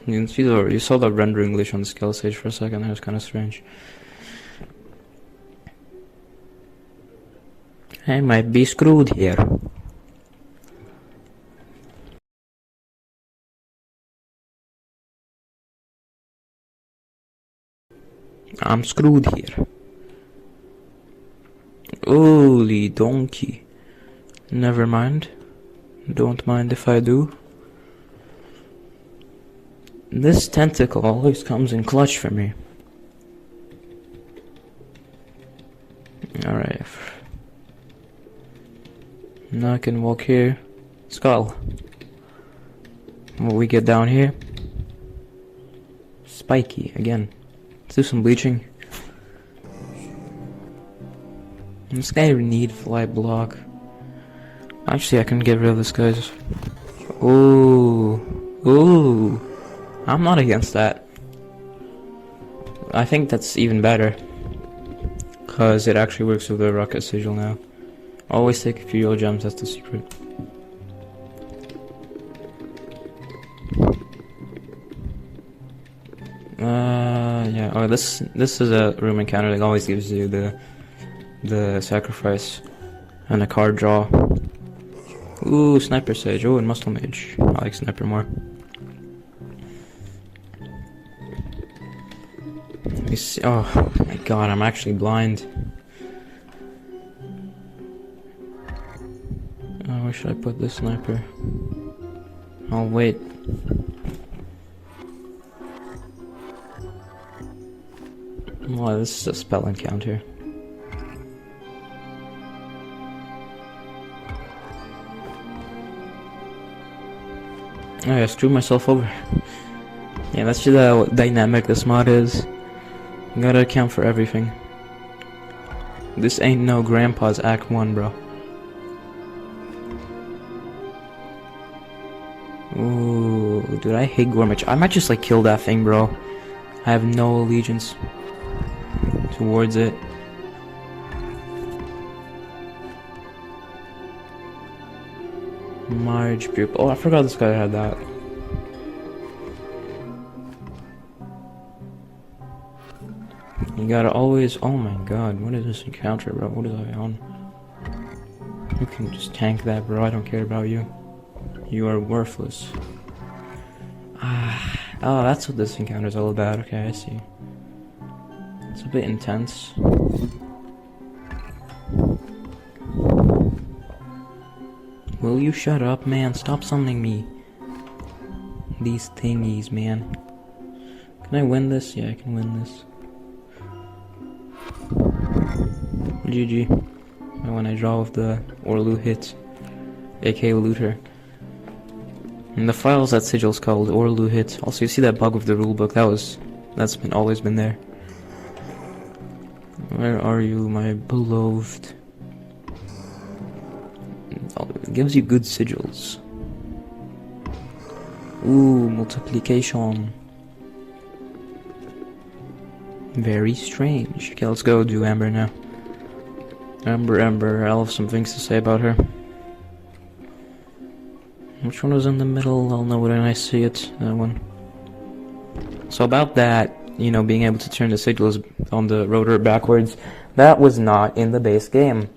You saw the render English on the skill stage for a second, that was kinda strange. I might be screwed here. I'm screwed here. Holy donkey. Never mind. Don't mind if I do. This tentacle always comes in clutch for me. Alright. Now I can walk here. Skull. What we get down here? Spiky again. Let's do some bleaching. This guy need fly block. Actually, I can get rid of this guy's. Ooh. Ooh. I'm not against that. I think that's even better. Because it actually works with the rocket sigil now. Always take Fuel Gems, that's the secret. Yeah. Oh, this is a room encounter that always gives you the sacrifice and a card draw. Ooh, Sniper Sage. Oh, and Muscle Mage. I like Sniper more. Let me see. Oh my god, I'm actually blind. Oh, where should I put this sniper? Oh, wait. Oh, this is a spell encounter. Oh, I screwed myself over. Yeah, that's just how dynamic this mod is. You gotta account for everything. This ain't no Grandpa's Act 1, bro. Ooh, dude, I hate Gourmet. I might just like kill that thing, bro. I have no allegiance towards it. Marge pupil. Oh, I forgot this guy had that. You gotta always. Oh my god, what is this encounter, bro? What is I on? You can just tank that, bro. I don't care about you. You are worthless. Oh, that's what this encounter is all about. Okay, I see. It's a bit intense. Will you shut up, man? Stop summoning me. These thingies, man. Can I win this? Yeah, I can win this. GG. When I draw with the Orlu hit, aka Looter. In the files, that sigil's called Orlu hit. Also, you see that bug with the rulebook? That's always been there. Where are you, my beloved? It gives you good sigils. Ooh, multiplication. Very strange. Okay, let's go do Amber now. Amber, I'll have some things to say about her. Which one was in the middle? I'll know when I see it. That one. So about that, you know, being able to turn the signals on the rotor backwards, that was not in the base game.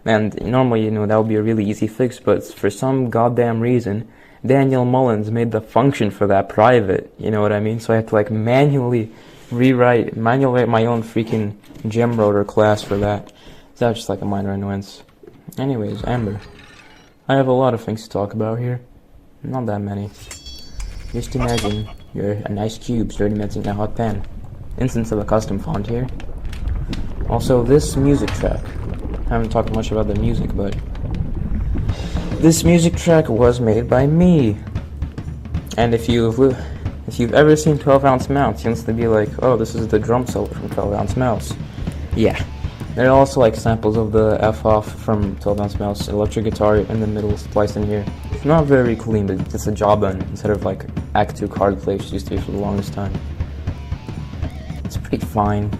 And normally, you know, that would be a really easy fix, but for some goddamn reason, Daniel Mullins made the function for that private, you know what I mean? So I had to, like, manually write my own freaking gem rotor class for that. So that was just like a minor annoyance. Anyways, Amber. I have a lot of things to talk about here. Not that many. Just imagine you're a nice cube starting melting a hot pan. Instance of a custom font here. Also, this music track. I haven't talked much about the music, but this music track was made by me. And if you've ever seen 12-ounce mouse, you instantly be like, oh, this is the drum solo from 12-ounce mouse. Yeah. There are also like samples of the F-off from 12-ounce mouse, electric guitar in the middle spliced in here. It's not very clean, but it's a jawbone instead of like Act 2 card play which used to be for the longest time. It's pretty fine.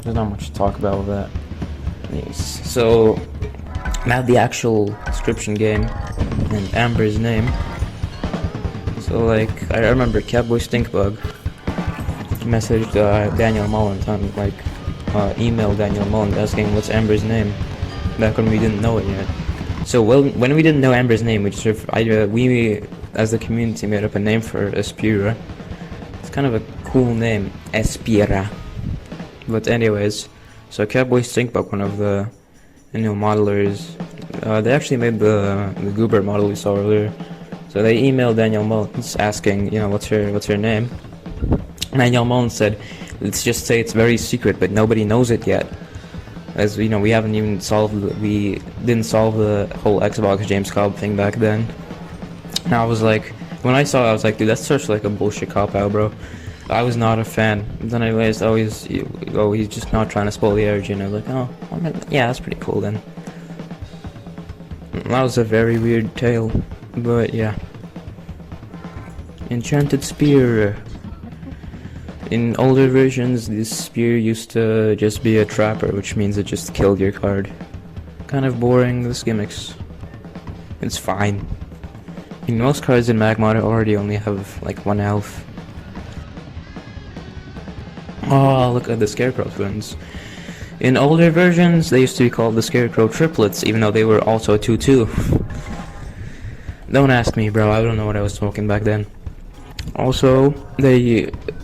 There's not much to talk about with that. Anyways, so now the actual description game and Amber's name. So like, I remember Catboy Stinkbug messaged Daniel Mullins on like email Daniel Mullins asking what's Amber's name back when we didn't know it yet. So when we didn't know Amber's name, we as the community made up a name for Espira. It's kind of a cool name, Espira. But anyways, so Catboy Stinkbug, one of the modelers, they actually made the Goober model we saw earlier. So they emailed Daniel Mullins asking, you know, what's her name? Daniel Mullins said, let's just say it's very secret, but nobody knows it yet. As you know, we didn't solve the whole Xbox James Cobb thing back then. And I was like, when I saw it, I was like, dude, that's such like a bullshit cop-out, bro. I was not a fan. And then I realized, he's just not trying to spoil the origin. I was like, oh, yeah, that's pretty cool then. That was a very weird tale, but yeah. Enchanted Spear. In older versions, this spear used to just be a trapper, which means it just killed your card. Kind of boring, this gimmicks. It's fine. I mean, most cards in MAGMOD already only have like 1 health. Oh, look at the Scarecrow twins. In older versions, they used to be called the Scarecrow triplets, even though they were also 2-2. Don't ask me, bro, I don't know what I was smoking back then. Also,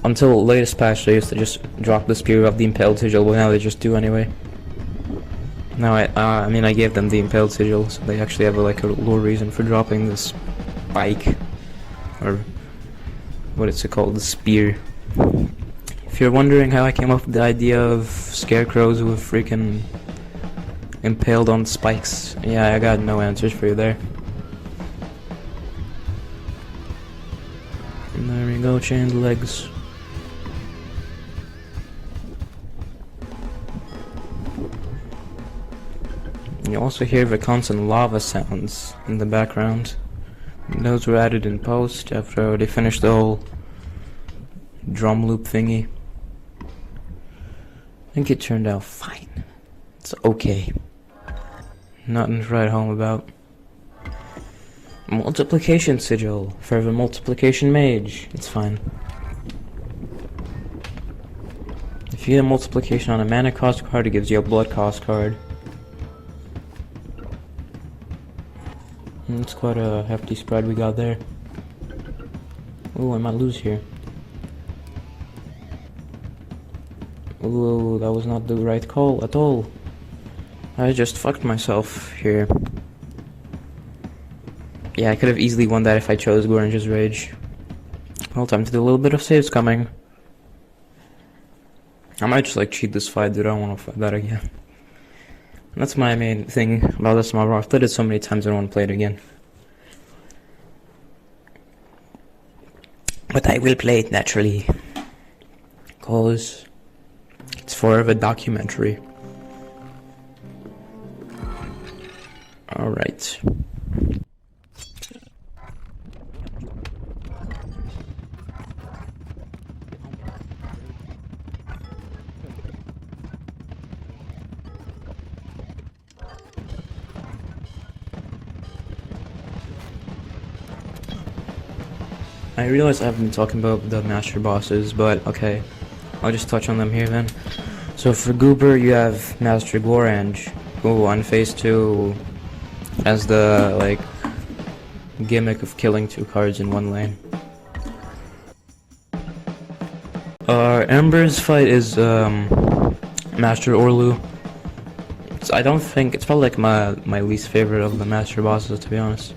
until the latest patch, they used to just drop the spear of the impaled sigil, but now they just do anyway. Now, I gave them the impaled sigil, so they actually have like a lore reason for dropping this spike, or what is it called, the spear. If you're wondering how I came up with the idea of scarecrows with freaking impaled on spikes, yeah, I got no answers for you there. And there we go, chained legs. You also hear the constant lava sounds in the background. And those were added in post after they finished the whole drum loop thingy. I think it turned out fine. It's okay. Nothing to write home about. Multiplication sigil for the multiplication mage. It's fine. If you get a multiplication on a mana cost card, it gives you a blood cost card. And it's quite a hefty spread we got there. Ooh, I might lose here. Ooh, that was not the right call at all. I just fucked myself here. Yeah, I could have easily won that if I chose Gorange's Rage. Well, time to do a little bit of saves coming. I might just like cheat this fight, dude. I don't want to fight that again. And that's my main thing about this mob. I've played it so many times I don't want to play it again. But I will play it naturally. Cause it's for the documentary. Alright. I realize I haven't been talking about the master bosses, but okay, I'll just touch on them here then. So for Goober, you have Master Gorange, who on phase 2 has the, like, gimmick of killing 2 cards in 1 lane. Ember's fight is, Master Orlu. I don't think, it's probably like my least favorite of the master bosses, to be honest.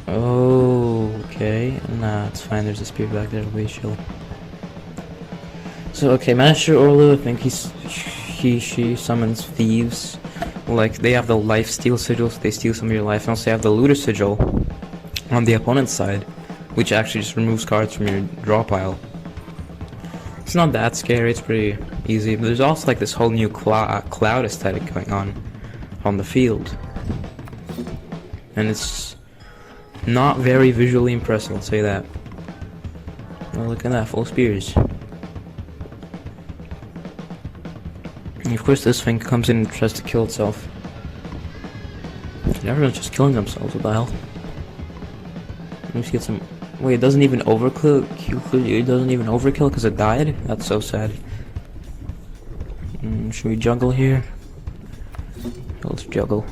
Okay, nah, it's fine, there's a spear back there, we chill. So, okay, Master Orlu, I think she summons thieves. Like, they have the life steal sigil, so they steal some of your life, and also they have the looter sigil on the opponent's side, which actually just removes cards from your draw pile. It's not that scary, it's pretty easy, but there's also like this whole new cloud aesthetic going on the field. And it's not very visually impressive, I'll say that. Oh, look at that, full spears. And of course this thing comes in and tries to kill itself. And everyone's just killing themselves, what the hell? Let me get some... Wait, it doesn't even overkill? It doesn't even overkill because it died? That's so sad. Should we juggle here? Let's juggle.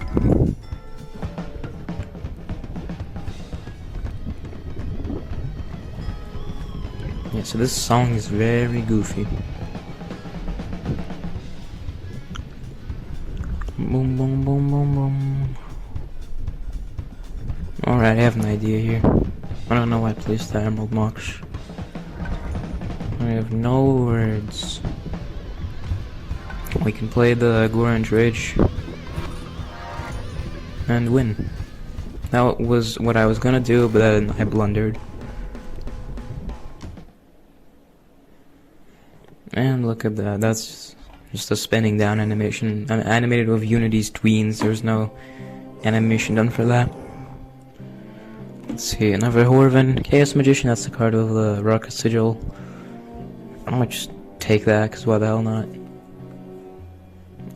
Yeah, so this song is very goofy. Boom, boom, boom, boom, boom. Alright, I have an idea here. I don't know why I placed the Emerald Mox. I have no words. We can play the Gorange Rage and win. That was what I was gonna do, but then I blundered. And look at that, that's just a spinning down animation. I'm animated with Unity's tweens, there's no animation done for that. Let's see, another Horven. Chaos Magician, that's the card of the Rocket Sigil. I might just take that, because why the hell not?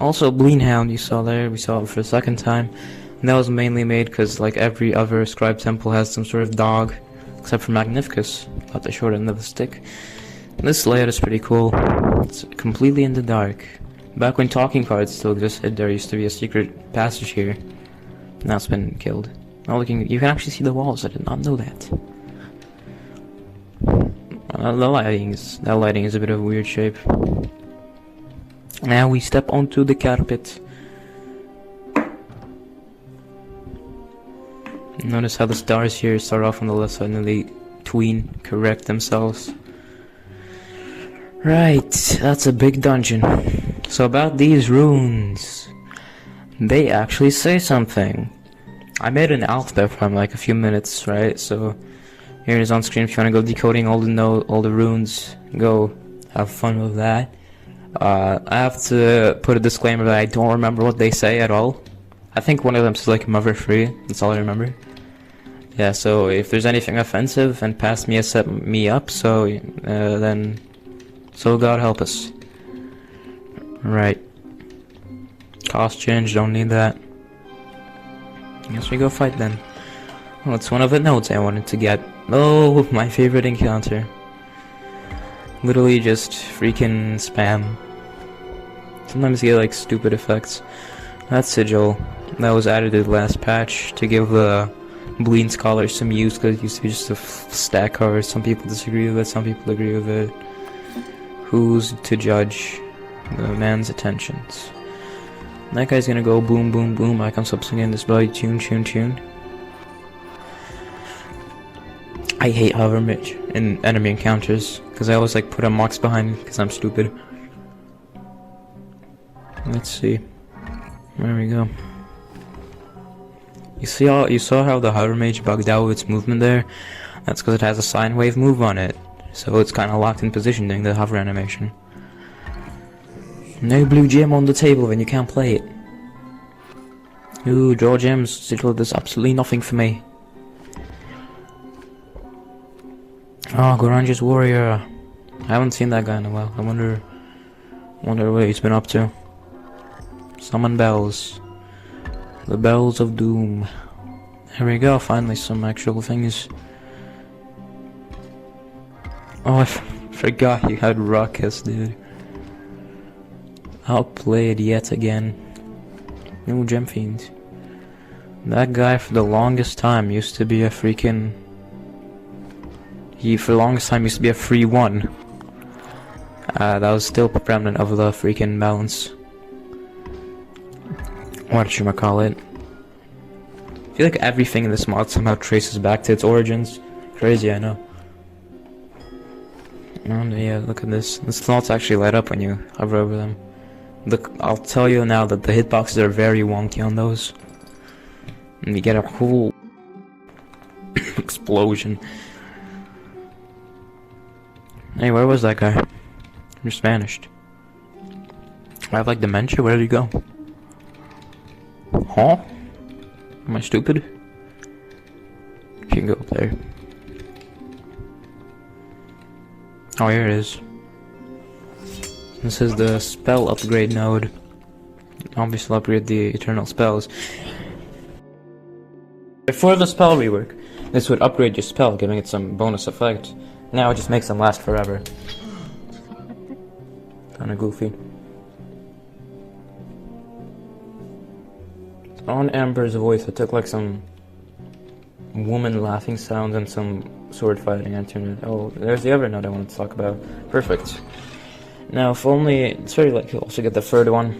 Also, Bleedhound you saw there, we saw it for the second time. And that was mainly made because, like, every other Scribe Temple has some sort of dog, except for Magnificus, got the short end of the stick. And this layout is pretty cool. It's completely in the dark. Back when talking cards still existed, there used to be a secret passage here. Now it's been killed. Now looking, you can actually see the walls. I did not know that. That lighting is a bit of a weird shape. Now we step onto the carpet. Notice how the stars here start off on the left side and then they tween, correct themselves. Right, that's a big dungeon. So about these runes, they actually say something. I made an alphabet from like a few minutes, right? So here it is on screen if you want to go decoding all the runes. Go have fun with that. I have to put a disclaimer that I don't remember what they say at all. I think one of them says like mother free, that's all I remember. Yeah, so if there's anything offensive, then pass me a set me up, so then so God help us. Right. Cost change, don't need that. I guess we go fight then. Well, it's one of the notes I wanted to get. Oh, my favorite encounter. Literally just freaking spam. Sometimes you get like stupid effects. That sigil, that was added to the last patch to give the Bleeding Scholar some use because it used to be just a stack card. Some people disagree with it, some people agree with it. Who's to judge the man's attentions? That guy's gonna go boom, boom, boom. I can't stop singing this bloody tune, tune, tune. I hate hover mage in enemy encounters because I always like put a mox behind because I'm stupid. Let's see. There we go. You saw how the hover mage bugged out with its movement there? That's because it has a sine wave move on it, so it's kind of locked in position during the hover animation. No blue gem on the table when you can't play it. Ooh, draw gems. Sigil does absolutely nothing for me. Oh, Gorange's warrior. I haven't seen that guy in a while. I wonder what he's been up to. Summon bells. The bells of doom. There we go, finally some actual things. Oh, I forgot you had Ruckus, dude. Outplayed yet again. New Gem Fiend. That guy for the longest time used to be a freaking... He for the longest time used to be a free one. That was still remnant of the freaking balance. Whatchamacallit. I feel like everything in this mod somehow traces back to its origins. Crazy, I know. And yeah, look at this. The slots actually light up when you hover over them. Look, I'll tell you now that the hitboxes are very wonky on those. And you get a whole explosion. Hey, where was that guy? Just vanished. I have like dementia, where did he go? Huh? Am I stupid? You can go up there. Oh, here it is. This is the spell upgrade node. Obviously upgrade the eternal spells. Before the spell rework, this would upgrade your spell, giving it some bonus effect. Now it just makes them last forever. Kinda goofy. On Amber's voice, I took like some woman laughing sounds and some sword fighting and turned it. Oh, there's the other note I wanted to talk about. Perfect. Now, if only it's very likely to also get the third one.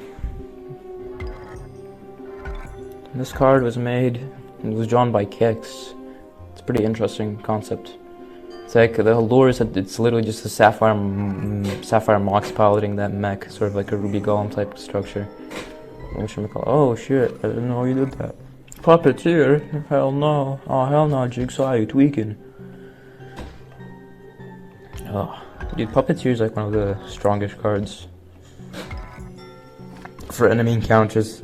This card was made. It was drawn by Yikes. It's a pretty interesting concept. It's like the lore is that it's literally just a sapphire mox piloting that mech, sort of like a Ruby Golem type structure. Oh shit, I didn't know you did that. Puppeteer? Hell no. Oh hell no, Jigsaw, you tweaking. Oh, dude, Puppeteer is like one of the strongest cards for enemy encounters.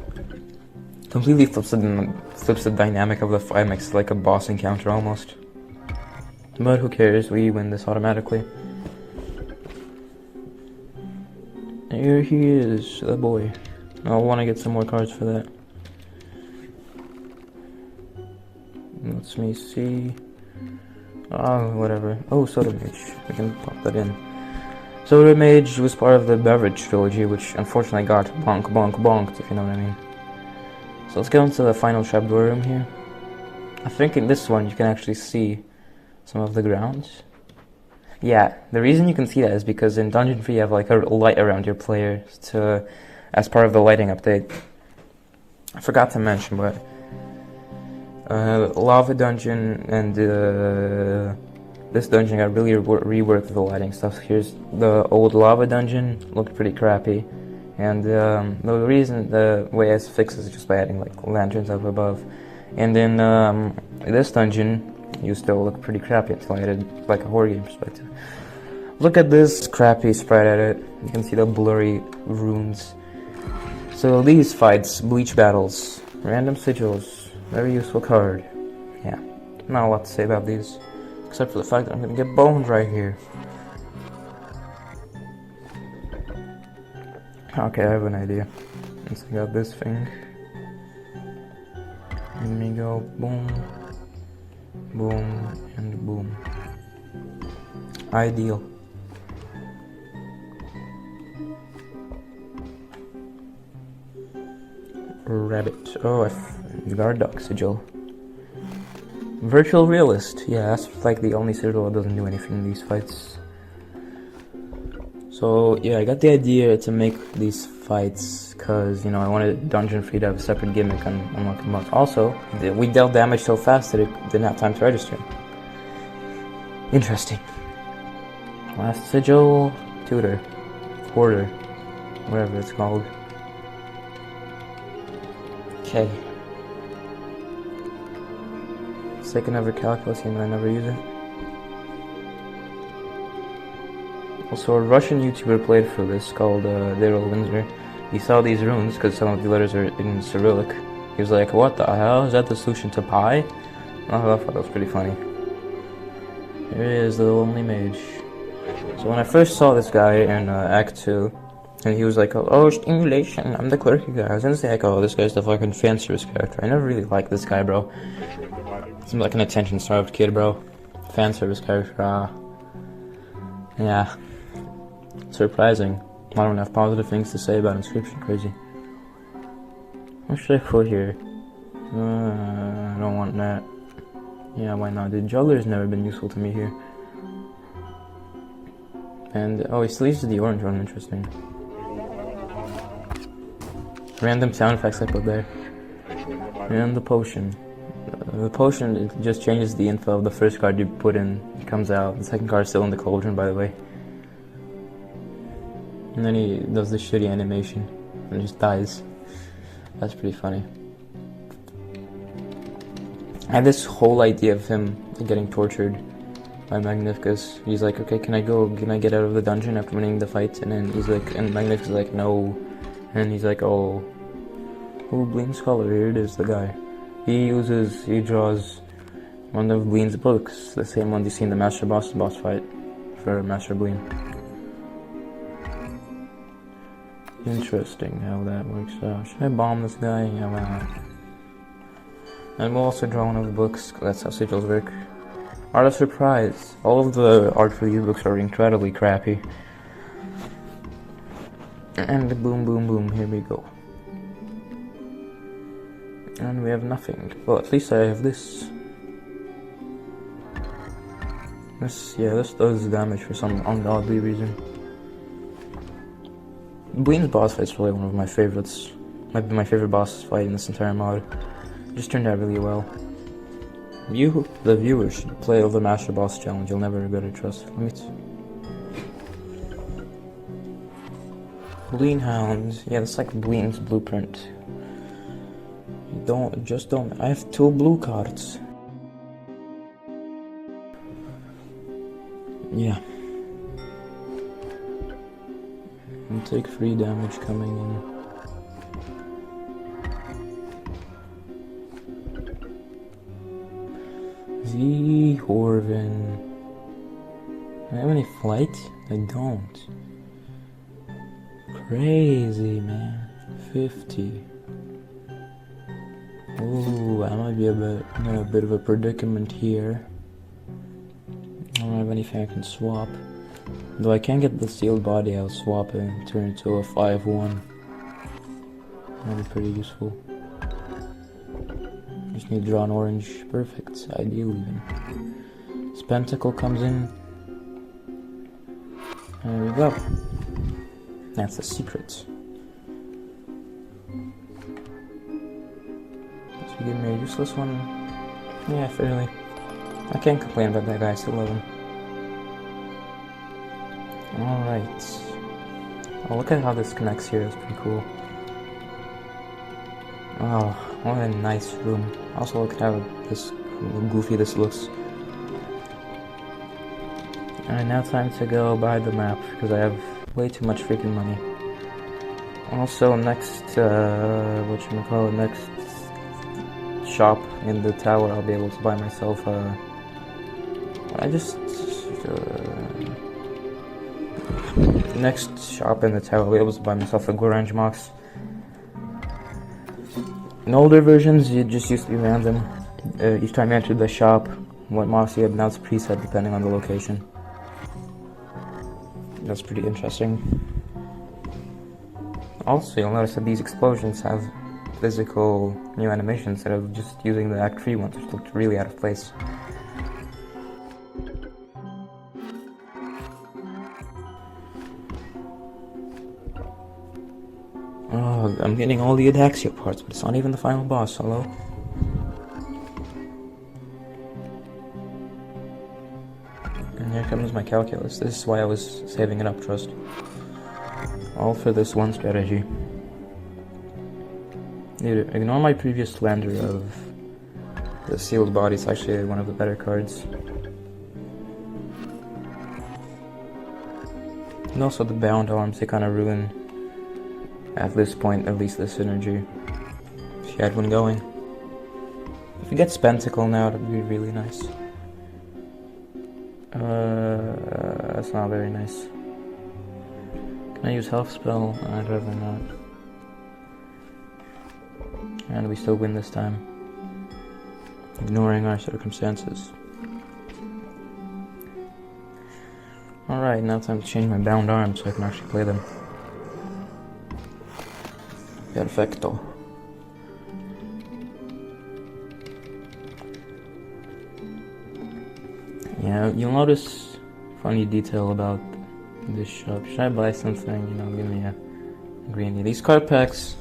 Completely flips the dynamic of the fight, makes it like a boss encounter almost. But who cares, we win this automatically. Here he is, the boy. I want to get some more cards for that. Let me see. Oh, whatever. Oh, Soda Mage. We can pop that in. Soda Mage was part of the Beverage trilogy, which unfortunately got bonked, if you know what I mean. So let's go into the final trapdoor room here. I think in this one you can actually see some of the grounds. Yeah, the reason you can see that is because in Dungeon 3 you have like a light around your player as part of the lighting update. I forgot to mention, but Lava Dungeon and this dungeon got really reworked with the lighting stuff. Here's the old Lava Dungeon, looked pretty crappy. And the way I fix it is just by adding like lanterns up above. And in this dungeon, you still look pretty crappy until I added like a horror game perspective. Look at this crappy sprite edit. You can see the blurry runes. So these fights, bleach battles, random sigils, very useful card. Yeah, not a lot to say about these, except for the fact that I'm gonna get boned right here. Okay, I have an idea. Once I got this thing, let me go boom, boom, and boom. Ideal. Rabbit. Oh, guard dog sigil. Virtual realist. Yeah, that's like the only sigil that doesn't do anything in these fights. So yeah, I got the idea to make these fights because, you know, I wanted Dungeon 3 to have a separate gimmick on unlocking mods. Also, we dealt damage so fast that it didn't have time to register. Interesting. Last sigil, tutor, hoarder, whatever it's called. Okay. Second ever calculus game, but I never use it. Also, a Russian YouTuber played for this called Daryl Windsor. He saw these runes because some of the letters are in Cyrillic. He was like, "What the hell? Is that the solution to pi?" I thought that was pretty funny. Here is the Lonely Mage. So when I first saw this guy in Act 2, and he was like, "Oh, stimulation, I'm the quirky guy," I was instantly like, "Oh, this guy's the fucking fan service character." I never really liked this guy, bro. Seems like an attention-starved kid, bro. Fan service character, Yeah. Surprising. I don't have positive things to say about inscription. Crazy. What should I put here? I don't want that. Yeah, why not? The juggler's never been useful to me here. And, oh, he still uses the orange one, interesting. Random sound effects I put there. And the potion. The potion, it just changes the info of the first card you put in. It comes out. The second card's still in the cauldron, by the way. And then he does this shitty animation and just dies. That's pretty funny. I had this whole idea of him getting tortured by Magnificus. He's like, okay, can I get out of the dungeon after winning the fight? And then he's like, and Magnificus is like, no. And he's like, oh, Blean's Scholar, here it is, the guy. He draws one of Blean's books, the same one you see in the Master Boss fight for Master Blean. Interesting how that works out. Should I bomb this guy? Yeah, why not? And we'll also draw one of the books, that's how sigils work. Art of Surprise. All of the art for these books are incredibly crappy. And boom, boom, boom, here we go. And we have nothing. Well, at least I have this. This does damage for some ungodly reason. Blean's boss fight is probably one of my favorites. Might be my favorite boss fight in this entire mod. Just turned out really well. You, the viewers, should play the Master Boss Challenge. You'll never regret it, trust. Let me Blean Hounds. Yeah, that's like Blean's blueprint. I have 2 blue cards. Yeah. And take 3 damage coming in. Z Horvin. Do I have any flight? I don't. Crazy, man. 50. Ooh, I might be in a bit of a predicament here. I don't have anything I can swap. Though I can get the sealed body, I'll swap it and turn it to a 5-1. That'd be pretty useful. Just need to draw an orange. Perfect. Ideal even. Spentacle comes in. There we go. That's the secret. Does he give me a useless one? Yeah, fairly. I can't complain about that guy, I still love him. Alright. Oh, look at how this connects here, it's pretty cool. Oh, what a nice room. Also, look at how goofy this looks. Alright, now time to go buy the map, because I have way too much freaking money. Also, next shop in the tower, I'll be able to buy myself, next shop in the tower, I'll be able to buy myself a Gorange Mox. In older versions, it just used to be random. Each time you entered the shop, what Mox you had, now it's preset depending on the location. That's pretty interesting. Also, you'll notice that these explosions have physical new animations instead of just using the Act 3 ones, which looked really out of place. Oh, I'm getting all the Adaxia parts, but it's not even the final boss, hello? And here comes my calculus. This is why I was saving it up, trust. All for this one strategy. Dude, ignore my previous slander of the sealed body, it's actually one of the better cards. And also the bound arms, they kind of ruin, at this point, at least the synergy. If you had one going. If you get Spentacle now, that'd be really nice. That's not very nice. Can I use health spell? I'd rather not. And we still win this time. Ignoring our circumstances. Alright, now it's time to change my bound arms so I can actually play them. Perfecto. Yeah, you'll notice funny detail about this shop. Should I buy something? You know, give me a greenie. These card packs,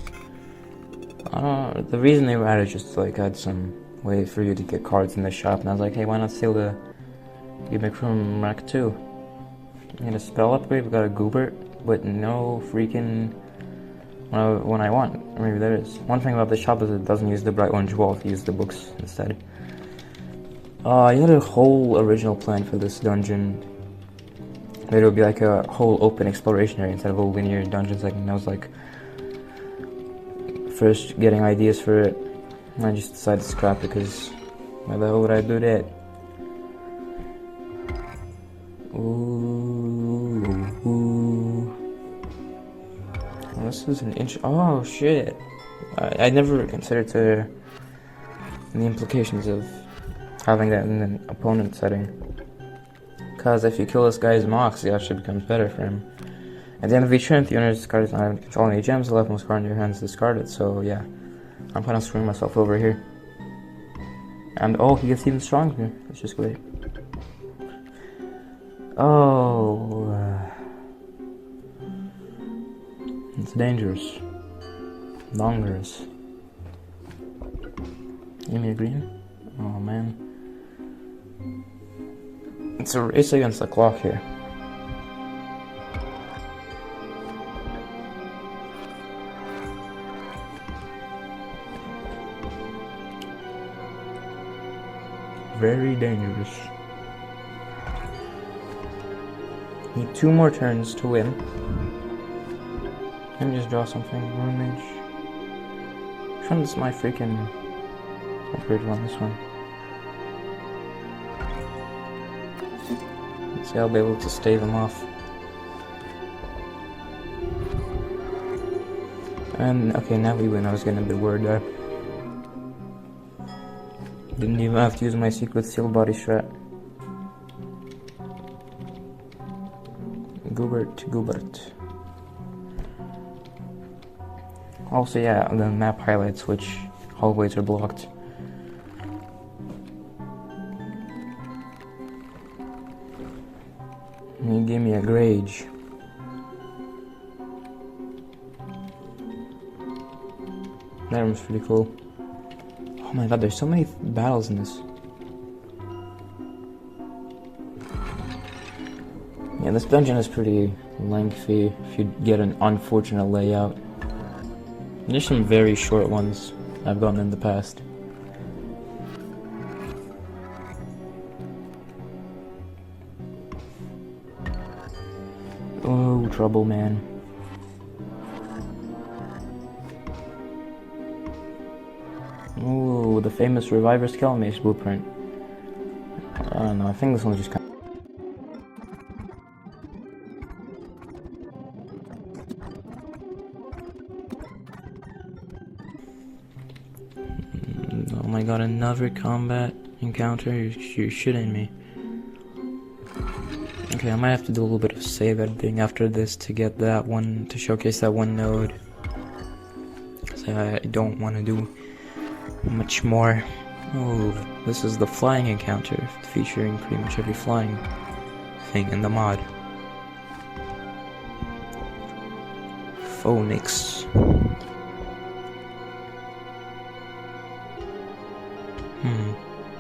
the reason they were added just to, like, had some way for you to get cards in the shop, and I was like, hey, why not steal the gimmick from Rack 2? I get a spell upgrade, we got a Goobert, but no freaking when I want. Or maybe there is. One thing about the shop is it doesn't use the bright orange wall, it uses the books instead. I had a whole original plan for this dungeon. It would be like a whole open exploration area instead of a linear dungeons. Like, and I was like, first getting ideas for it, and I just decided to scrap it because why the hell would I do that? Ooh. Well, this is an inch. Oh shit! I never considered the implications of having that in an opponent setting. Because if you kill this guy's Mox, it actually becomes better for him. At the end of each turn, if the owner discards not having control any gems, the leftmost card in your hand is discarded. So yeah, I'm kind of screwing myself over here. And oh, he gets even stronger. That's just great. Oh, it's dangerous. Dangerous. Give me a green. Oh man. It's a race against the clock here. Very dangerous. Need 2 more turns to win. Let me just draw something. Rune Mage. Which one is my freaking upgrade one? This one. Let's see, I'll be able to stave him off. And okay, now we win. I was getting a bit worried there. Didn't even have to use my secret seal body strat. Goobert. Also, yeah, the map highlights which hallways are blocked. You give me a Grage. That room's pretty cool. Oh my god, there's so many battles in this. Yeah, this dungeon is pretty lengthy if you get an unfortunate layout. There's some very short ones I've gotten in the past. Oh, trouble, man. Ooh, the famous Reviver Skellmace blueprint. I don't know, I think this one's just kind of... Oh my god, another combat encounter? You're shitting me. Okay, I might have to do a little bit of save editing after this to get that one, to showcase that one node. Because I don't want to do much more. Oh, this is the flying encounter, featuring pretty much every flying thing in the mod. Phoenix.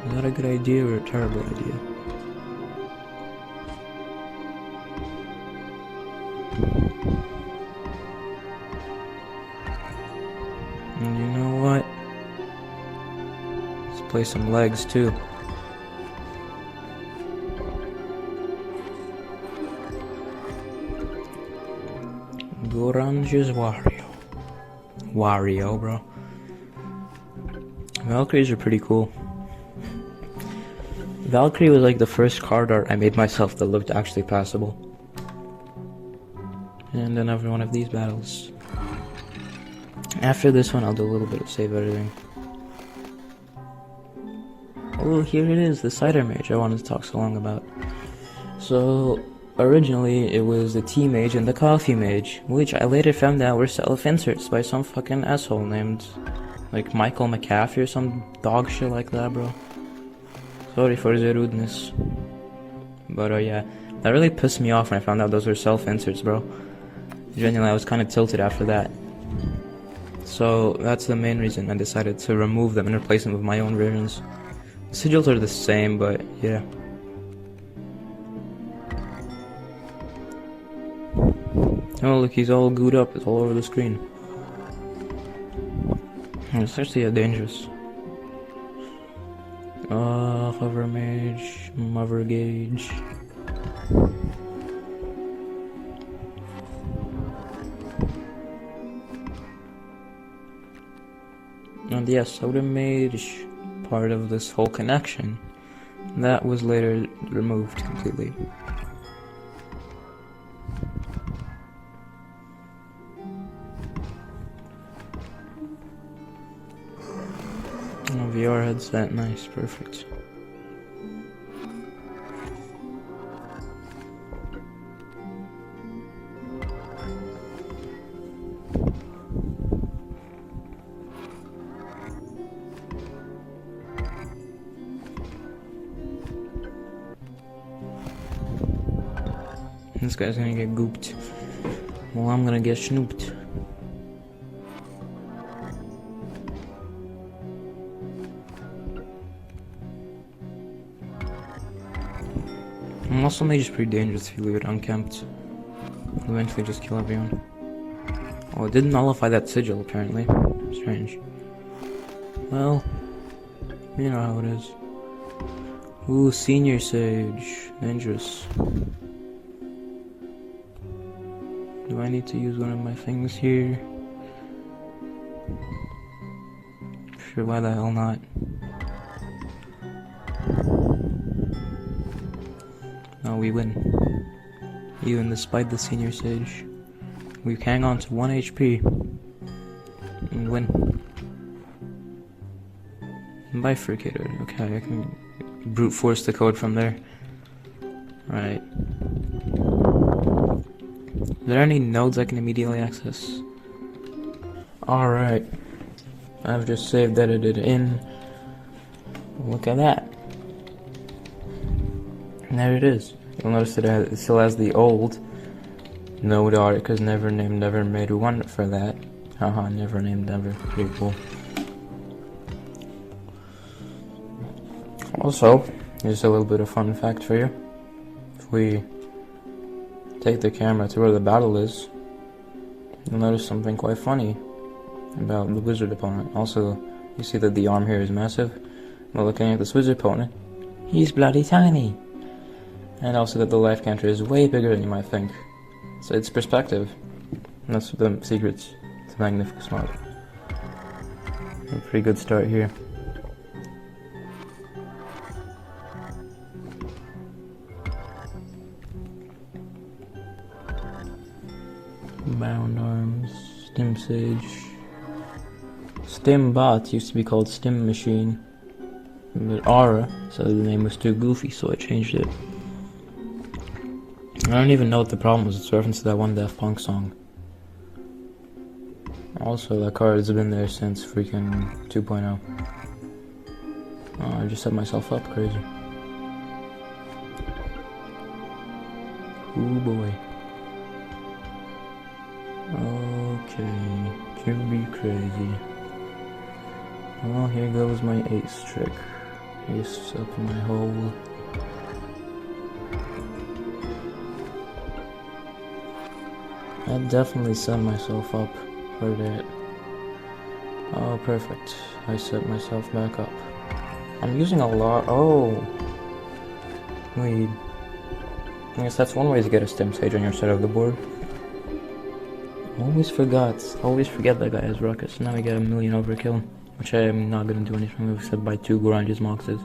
Is that a good idea or a terrible idea? And you know what? Let's play some legs too. Gorange's Wario, bro. Valkyries are pretty cool. Valkyrie was like the first card art I made myself that looked actually passable. And another one of these battles. After this one, I'll do a little bit of save editing. Oh, here it is, the Cider Mage I wanted to talk so long about. So, originally it was the tea mage and the coffee mage, which I later found out were self-inserts by some fucking asshole named, like, Michael McAfee or some dog shit like that, bro. Sorry for the rudeness. But yeah, that really pissed me off when I found out those were self-inserts, bro. Genuinely, I was kind of tilted after that. So that's the main reason I decided to remove them and replace them with my own versions. The sigils are the same, but yeah. Oh look, he's all gooed up, it's all over the screen. It's actually dangerous. Hover mage, mother gauge. And yes, soda mage, part of this whole connection, that was later removed completely. Oh, VR headset, nice, perfect. This guy's gonna get gooped. Well, I'm gonna get snooped. Also, mage is pretty dangerous if you leave it uncamped. It'll eventually just kill everyone. Oh, it didn't nullify that sigil, apparently. Strange. Well, you know how it is. Ooh, senior sage. Dangerous. Do I need to use one of my things here? Sure, why the hell not? No, we win. Even despite the senior sage. We hang on to 1 HP. And win. Bifurcated. Okay, I can brute force the code from there. Right. Are there any nodes I can immediately access? Alright. I've just saved edited in. Look at that. And there it is. You'll notice that it still has the old node art because never named never made one for that. Haha, never named never. Pretty cool. Also, just a little bit of fun fact for you. If we take the camera to where the battle is, you'll notice something quite funny about the wizard opponent. Also, you see that the arm here is massive. But looking at this wizard opponent, he's bloody tiny. And also that the life counter is way bigger than you might think. So it's perspective. And that's the secrets to Magnificus mod. A pretty good start here. Bound arms, stim sage. Stim bot used to be called stim machine. But aura, so the name was too goofy, so I changed it. I don't even know what the problem was. It's a reference to that one Daft Punk song. Also, that card has been there since freaking 2.0. Oh, I just set myself up crazy. Ooh boy. Okay, can be crazy. Well, here goes my ace trick. Ace up my hole. I definitely set myself up for that. Oh, perfect. I set myself back up. I'm using a lot. Oh, wait. I guess that's one way to get a stem stage on your side of the board. Always forget that guy has ruckus. Now I get a million overkill, which I am not gonna do anything with except buy 2 Granges Moxes.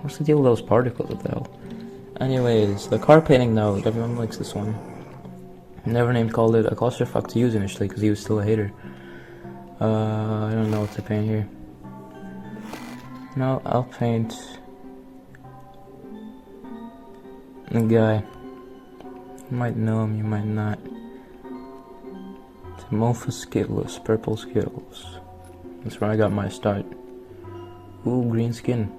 What's the deal with those particles? What the hell? Anyways, the car painting node. Everyone likes this one. Never named called it a clusterfuck to use initially because he was still a hater. I don't know what to paint here. No, I'll paint the guy. You might know him, you might not. Timofus Skittles, purple Skittles. That's where I got my start. Ooh, green skin.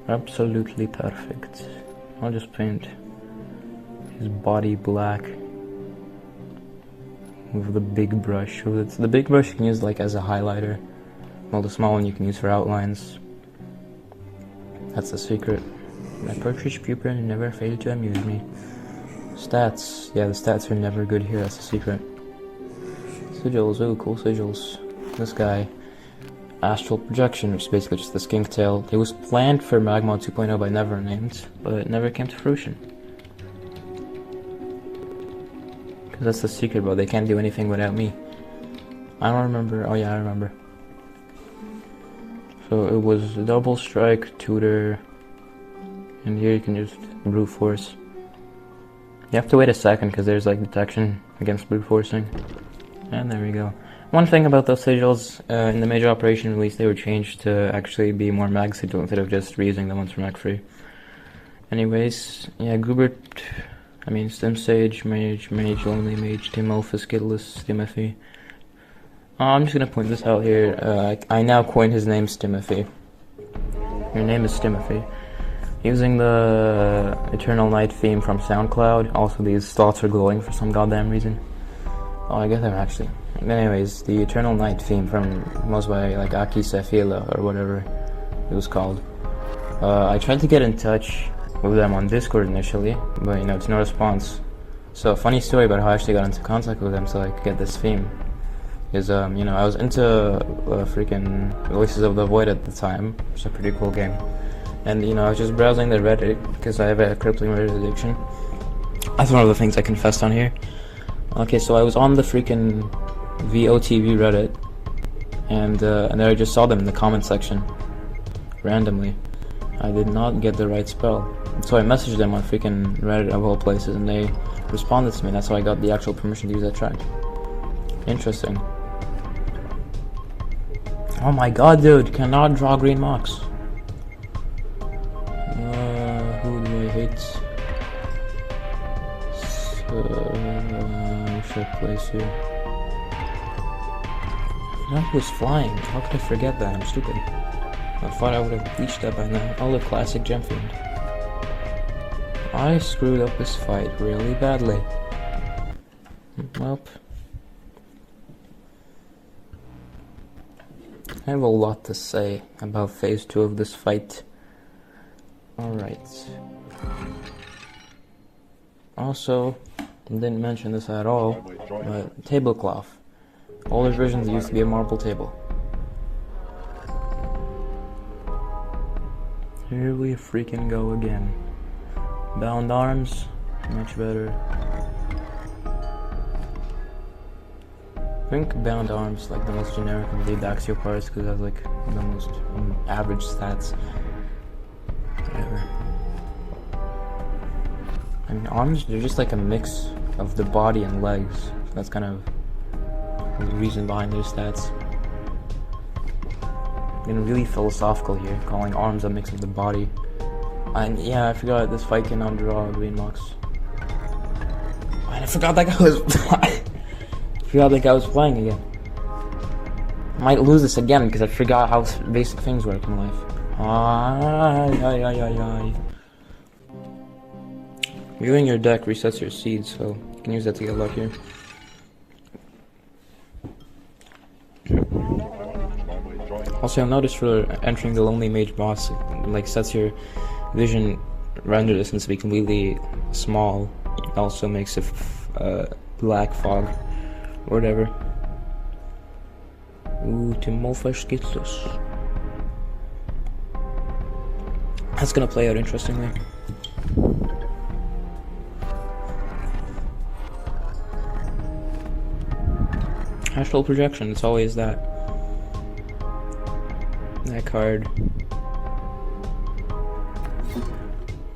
Absolutely perfect. I'll just paint his body black with the big brush. The big brush you can use like as a highlighter, while the small one you can use for outlines. That's the secret. My partridge pupil never failed to amuse me. Stats. Yeah, the stats are never good here, that's the secret. Sigils, ooh, cool sigils. This guy. Astral projection, which is basically just the skink tail. It was planned for MAGMOD 2.0 by Never Named, but it never came to fruition. Because that's the secret, bro. They can't do anything without me. I don't remember. Oh yeah, I remember. So it was double strike, tutor, and here you can just brute force. You have to wait a second because there's like detection against brute forcing. And there we go. One thing about those sigils, in the major operation release, they were changed to actually be more mag sigil instead of just reusing the ones from Mag Free. Anyways, yeah, Goobert, Stim Sage, Mage, Lonely Mage, Timofus, Skittles, Timothy. I'm just gonna point this out here. I now coined his name Stimothy. Your name is Stimothy. Using the Eternal Night theme from SoundCloud. Also, these thoughts are glowing for some goddamn reason. Oh, I get them actually. Anyways, the Eternal Night theme was by like Aki Sefila or whatever it was called. I tried to get in touch with them on Discord initially, but it's no response. So, funny story about how I actually got into contact with them so I could get this theme. Is I was into freaking Voices of the Void at the time, which is a pretty cool game. And I was just browsing the Reddit because I have a crippling Reddit addiction. That's one of the things I confessed on here. Okay, so I was on the freaking VOTV Reddit, and then I just saw them in the comment section randomly. I did not get the right spell, so I messaged them on freaking Reddit of all places, and they responded to me. That's how I got the actual permission to use that track. Interesting. Oh my god, dude! Cannot draw green mocks. Who do I hate? Where should I place here? That was flying. How could I forget that? I'm stupid. I thought I would have bleached that by now. Oh, the classic Gem Fiend. I screwed up this fight really badly. Well, I have a lot to say about phase 2 of this fight. Alright. Also, didn't mention this at all, but tablecloth. Older versions used to be a marble table. Here we freaking go again. Bound arms, much better. I think bound arms like the most generic of the axial parts because it has like the most average stats. Whatever. Arms, they're just like a mix of the body and legs. That's kind of the reason behind their stats. Getting really philosophical here, calling arms a mix of the body. And yeah, I forgot this fight cannot draw green mocks. And I forgot that guy was playing again. I might lose this again because I forgot how basic things work in life. Viewing your deck resets your seeds, so you can use that to get luckier. Also, you'll notice for entering the Lonely Mage boss, it sets your vision render distance to be completely small. It also makes it black fog, or whatever. Ooh, Timofus Skittles. That's gonna play out interestingly. Astral projection, it's always that. That card.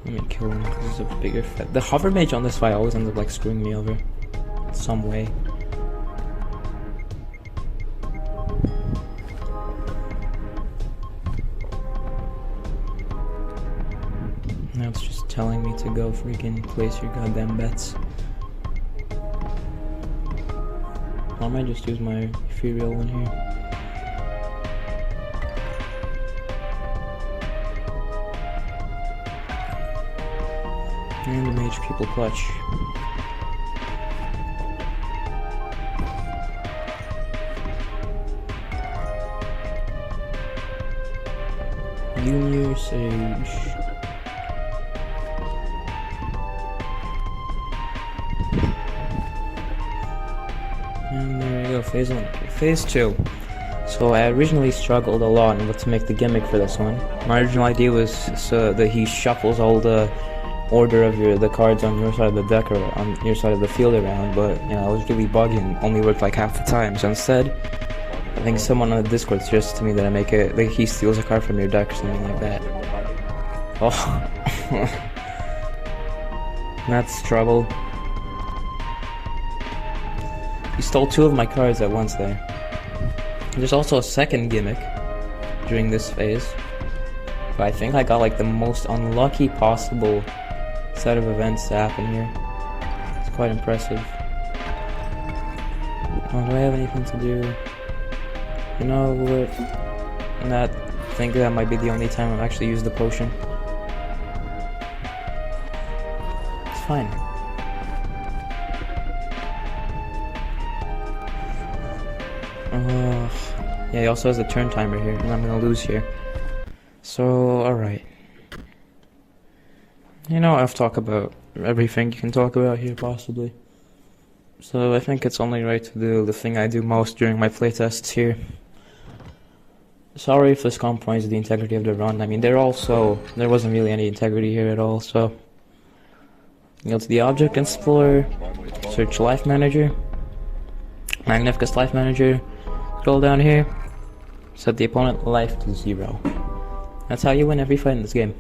Let me kill him, this is a bigger threat. The hover mage on this fight always ends up screwing me over in some way. Now it's just telling me to go freaking place your goddamn bets. I might just use my ethereal one here. And the mage people clutch. Junior Sage. And there we go, phase 1. Phase 2. So I originally struggled a lot on what to make the gimmick for this one. My original idea was so that he shuffles all the order of the cards on your side of the deck or on your side of the field around, but you know, I was really buggy and only worked like half the time. So instead, I think someone on the Discord suggested to me that I make it like he steals a card from your deck or something like that. Oh, that's trouble. He stole 2 of my cards at once there. There's also a second gimmick during this phase, but I think I got like the most unlucky possible set of events to happen here. It's quite impressive. Oh, do I have anything to do? You know what? I think that might be the only time I've actually used the potion. It's fine. Yeah, he also has the turn timer here, and I'm gonna lose here. So, alright. You know, I've talked about everything you can talk about here, possibly. So I think it's only right to do the thing I do most during my playtests here. Sorry if this compromises the integrity of the run. I mean, there wasn't really any integrity here at all, so... Go to the Object Explorer, search Life Manager, Magnificus Life Manager, scroll down here, set the opponent life to 0. That's how you win every fight in this game.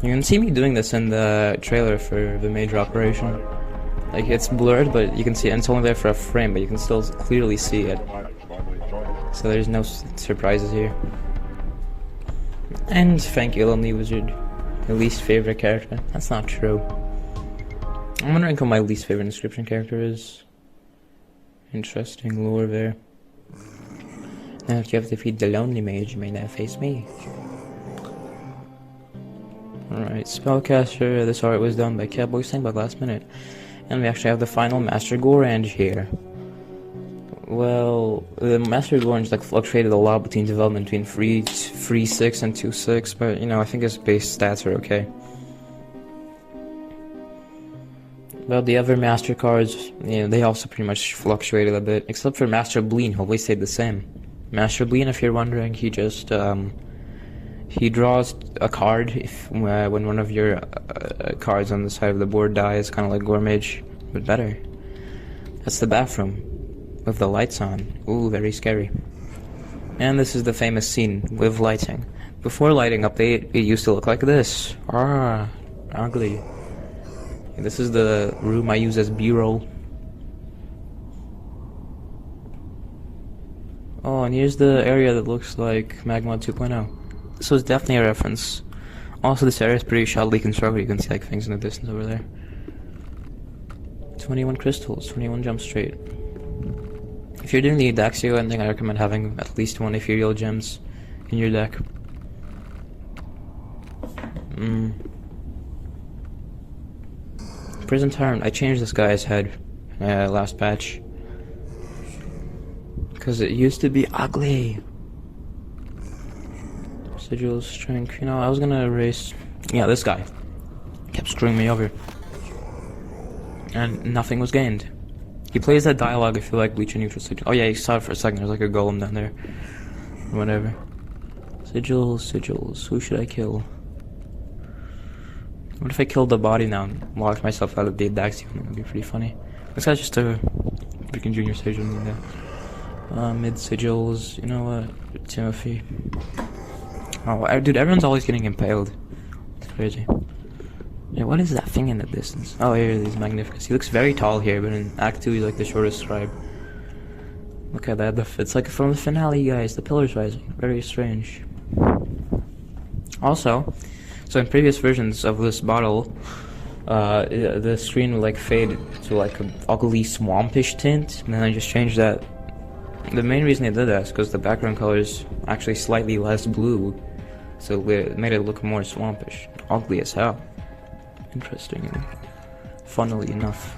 You can see me doing this in the trailer for the major operation. Like, it's blurred, but you can see it, and it's only there for a frame, but you can still clearly see it. So there's no surprises here. And thank you, Lonely Wizard. Your least favorite character. That's not true. I'm wondering who my least favorite inscription character is. Interesting lore there. Now if you have to defeat the Lonely Mage, you may now face me. Alright, Spellcaster, this art was done by Cowboy Sang by last minute. And we actually have the final Master Gorange here. Well, the Master Gorange like fluctuated a lot between development between 3.6 and 2.6, but you know, I think his base stats are okay. Well, the other Master cards, you know, they also pretty much fluctuated a bit, except for Master Bleen, who always stayed the same. Master Bleen, if you're wondering, he just, he draws a card when one of your cards on the side of the board dies, kind of like Gormage, but better. That's the bathroom, with the lights on. Ooh, very scary. And this is the famous scene with lighting. Before lighting update, it used to look like this. Ah, ugly. This is the room I use as B-roll. Oh, and here's the area that looks like MAGMOD 2.0. So it's definitely a reference. Also, this area is pretty shoddily constructed. You can see like things in the distance over there. 21 crystals, 21 jump straight. If you're doing the Daxio, I think I recommend having at least 1 ethereal gems in your deck. Prison Tyrant, I changed this guy's head last patch. Because it used to be ugly. Sigil Strength, you know, I was gonna erase... Yeah, this guy kept screwing me over. And nothing was gained. He plays that dialogue if you like Bleach and Neutral Sigil. Oh yeah, you saw it for a second, there's like a golem down there. Whatever. Sigils, who should I kill? What if I killed the body now and locked myself out of the Daxion? That would be pretty funny. This guy's just a freaking junior sage. Mid Sigils, you know what? Timothy. Oh, dude, everyone's always getting impaled. It's crazy. Yeah, what is that thing in the distance? Oh, here it is, Magnificus. He looks very tall here, but in Act 2 he's like the shortest scribe. Look at that, it's like from the finale, guys. The Pillars Rising. Very strange. Also, So in previous versions of this bottle, the screen would like fade to like an ugly swampish tint, and then I just changed that. The main reason I did that is because the background color is actually slightly less blue, so it made it look more swampish. Ugly as hell. Interesting, funnily enough.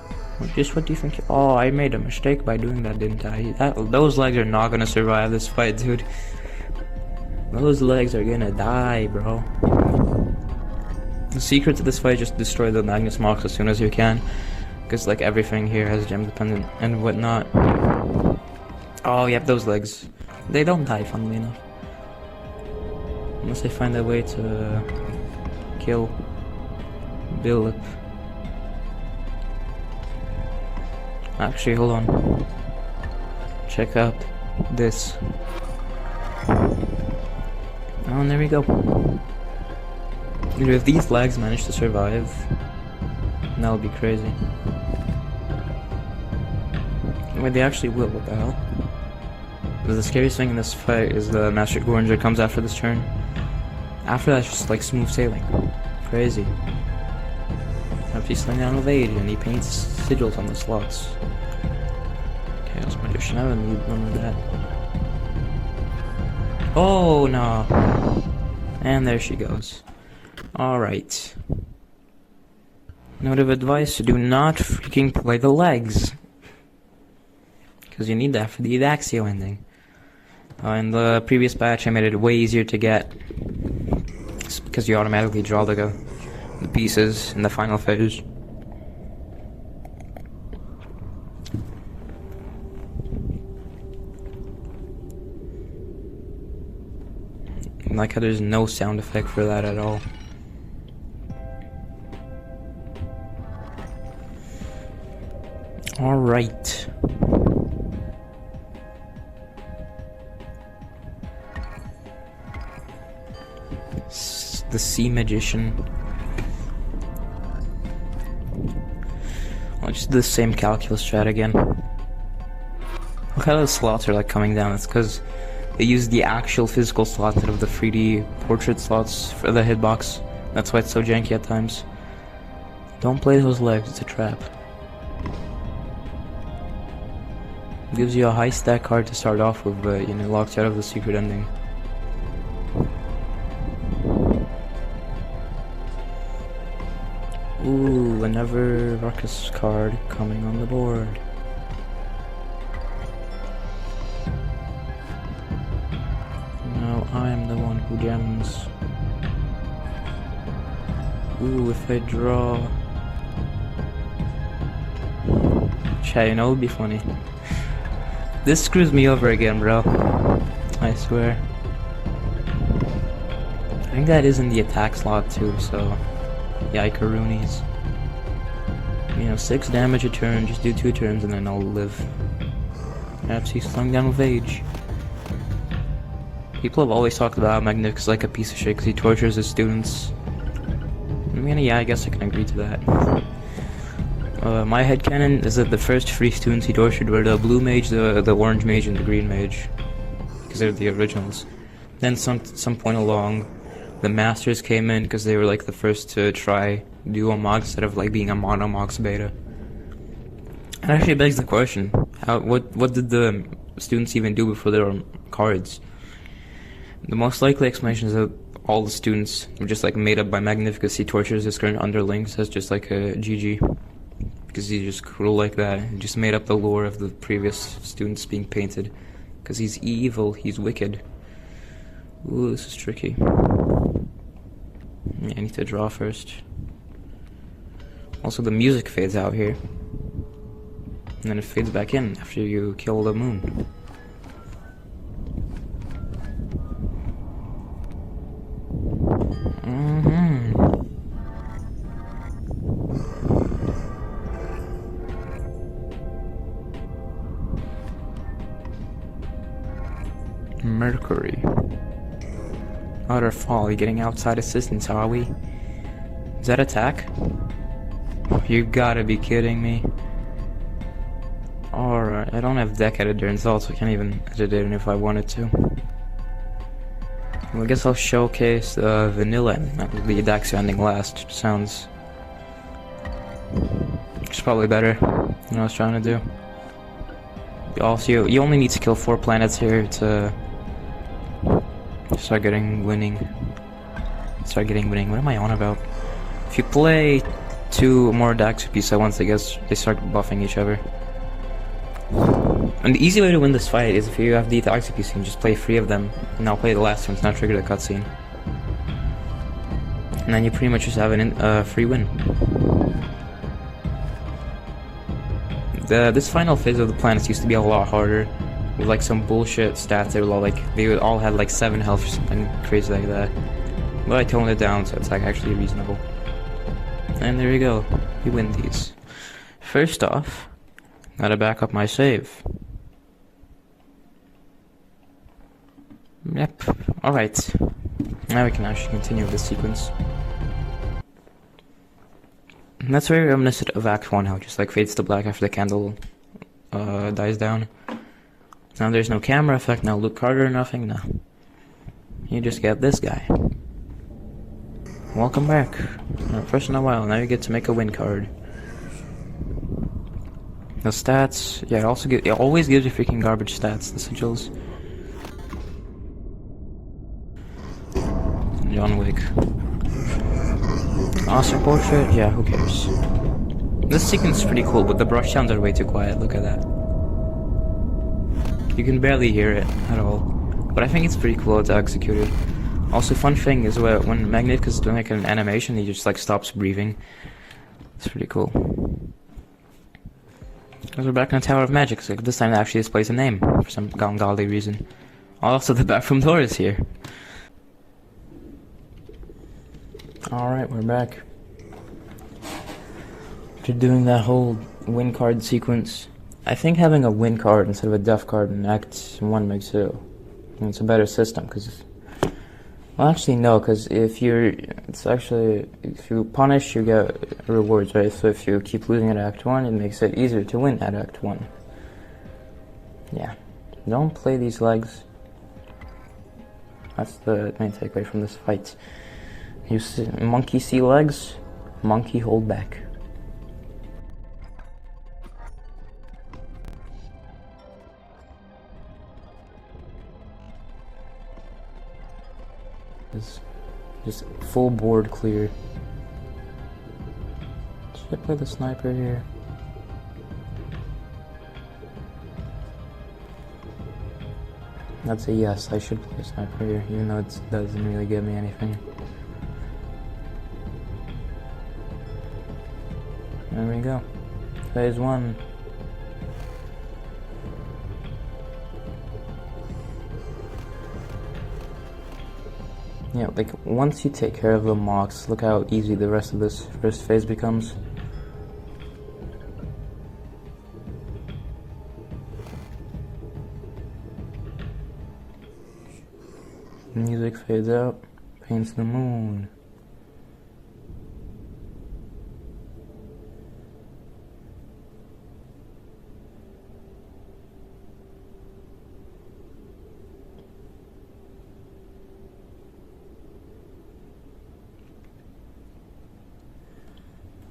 Just what do you think? Oh, I made a mistake by doing that, didn't I? Those legs are not gonna survive this fight, dude. Those legs are gonna die, bro. The secret to this fight is just destroy the Magnus Mox as soon as you can, because like everything here has gem dependent and whatnot. Oh, yep, those legs. They don't die, funnily enough. Unless I find a way to kill Bill. Actually, hold on. Check out this. Oh, and there we go. Dude, if these legs manage to survive, that would be crazy. Wait, they actually will, what the hell? The scariest thing in this fight is the Master Gorger comes after this turn. After that, it's just like smooth sailing. Crazy. After he's slowing down with age and he paints sigils on the slots. Chaos Magician, I haven't used none of that. Oh no! And there she goes. Alright. Note of advice, do not freaking play the legs. Because you need that for the Edaxio ending. In the previous batch I made it way easier to get. It's because you automatically draw the pieces in the final phase. Like how there's no sound effect for that at all. Alright. The Sea Magician. I'll just do the same calculus strat again. Look how the slots are like coming down. It's because they use the actual physical slots instead of the 3D portrait slots for the hitbox. That's why it's so janky at times. Don't play those legs, it's a trap. It gives you a high stack card to start off with, but you know, locks you out of the secret ending. Ooh, another Ruckus card coming on the board. Now I am the one who gems. Ooh, if I draw... Chat, you know, it would be funny. This screws me over again, bro. I swear. I think that is in the attack slot too, so... Yikeroonies. You know, 6 damage a turn, just do 2 turns and then I'll live. Perhaps he's slung down with age. People have always talked about Magnificus like a piece of shit because he tortures his students. I mean, yeah, I guess I can agree to that. My headcanon is that the first 3 students he tortured were the blue mage, the orange mage, and the green mage. Because they're the originals. Then some point along, the masters came in because they were like the first to try dual mods instead of like being a mono mox beta. It actually begs the question, what did the students even do before there were cards? The most likely explanation is that all the students were just like made up by Magnificus. He tortures his current underlings as just like a GG. Because he's just cruel like that. He just made up the lore of the previous students being painted. Because he's evil, he's wicked. Ooh, this is tricky. Yeah, I need to draw first. Also, the music fades out here. And then it fades back in after you kill the moon. Mercury. Utter folly, getting outside assistance, are we? Is that attack? You gotta be kidding me. Alright, I don't have deck editor installed, so I can't even edit it if I wanted to. Well, I guess I'll showcase the vanilla and the Daxio ending last. Sounds... It's probably better than what I was trying to do. Also, you only need to kill 4 planets here to start getting winning. What am I on about? If you play 2 more Daxio pieces at once, I guess they start buffing each other. And the easy way to win this fight is if you have the Daxio piece, you can just play 3 of them, and I'll play the last one to not trigger the cutscene. And then you pretty much just have a free win. This final phase of the planets used to be a lot harder, with like some bullshit stats. They would all have like 7 health or something crazy like that. But I toned it down, so it's like actually reasonable. And there you go, we win these. First off, gotta back up my save. Yep. Alright. Now we can actually continue with the sequence. And that's very reminiscent of Act 1, how it just like fades to black after the candle dies down. Now there's no camera effect, no Luke Carter or nothing, no. You just get this guy. Welcome back. First in a while, now you get to make a win card. The stats, yeah, it always gives you freaking garbage stats, the sigils. John Wick. Awesome portrait, yeah, who cares. This sequence is pretty cool, but the brush sounds are way too quiet, look at that. You can barely hear it at all. But I think it's pretty cool to execute it. Also, fun thing is when Magnificus is doing like an animation, he just like stops breathing. It's pretty cool. Because we're back in the Tower of Magic, so this time it actually displays a name for some ungodly reason. Also, the bathroom door is here. Alright, we're back. After doing that whole win card sequence, I think having a win card instead of a death card in Act 1 makes it's a better system, because... Well, actually, no, because if you punish, you get rewards, right? So if you keep losing at Act 1, it makes it easier to win at Act 1. Yeah. Don't play these legs. That's the main takeaway from this fight. You see, monkey see legs, monkey hold back. Just full board clear. Should I play the sniper here? That's a yes, I should play sniper here, even though it doesn't really give me anything. There we go. Phase 1. Yeah, like, once you take care of the mocks, look how easy the rest of this first phase becomes. Music fades out, paints the moon.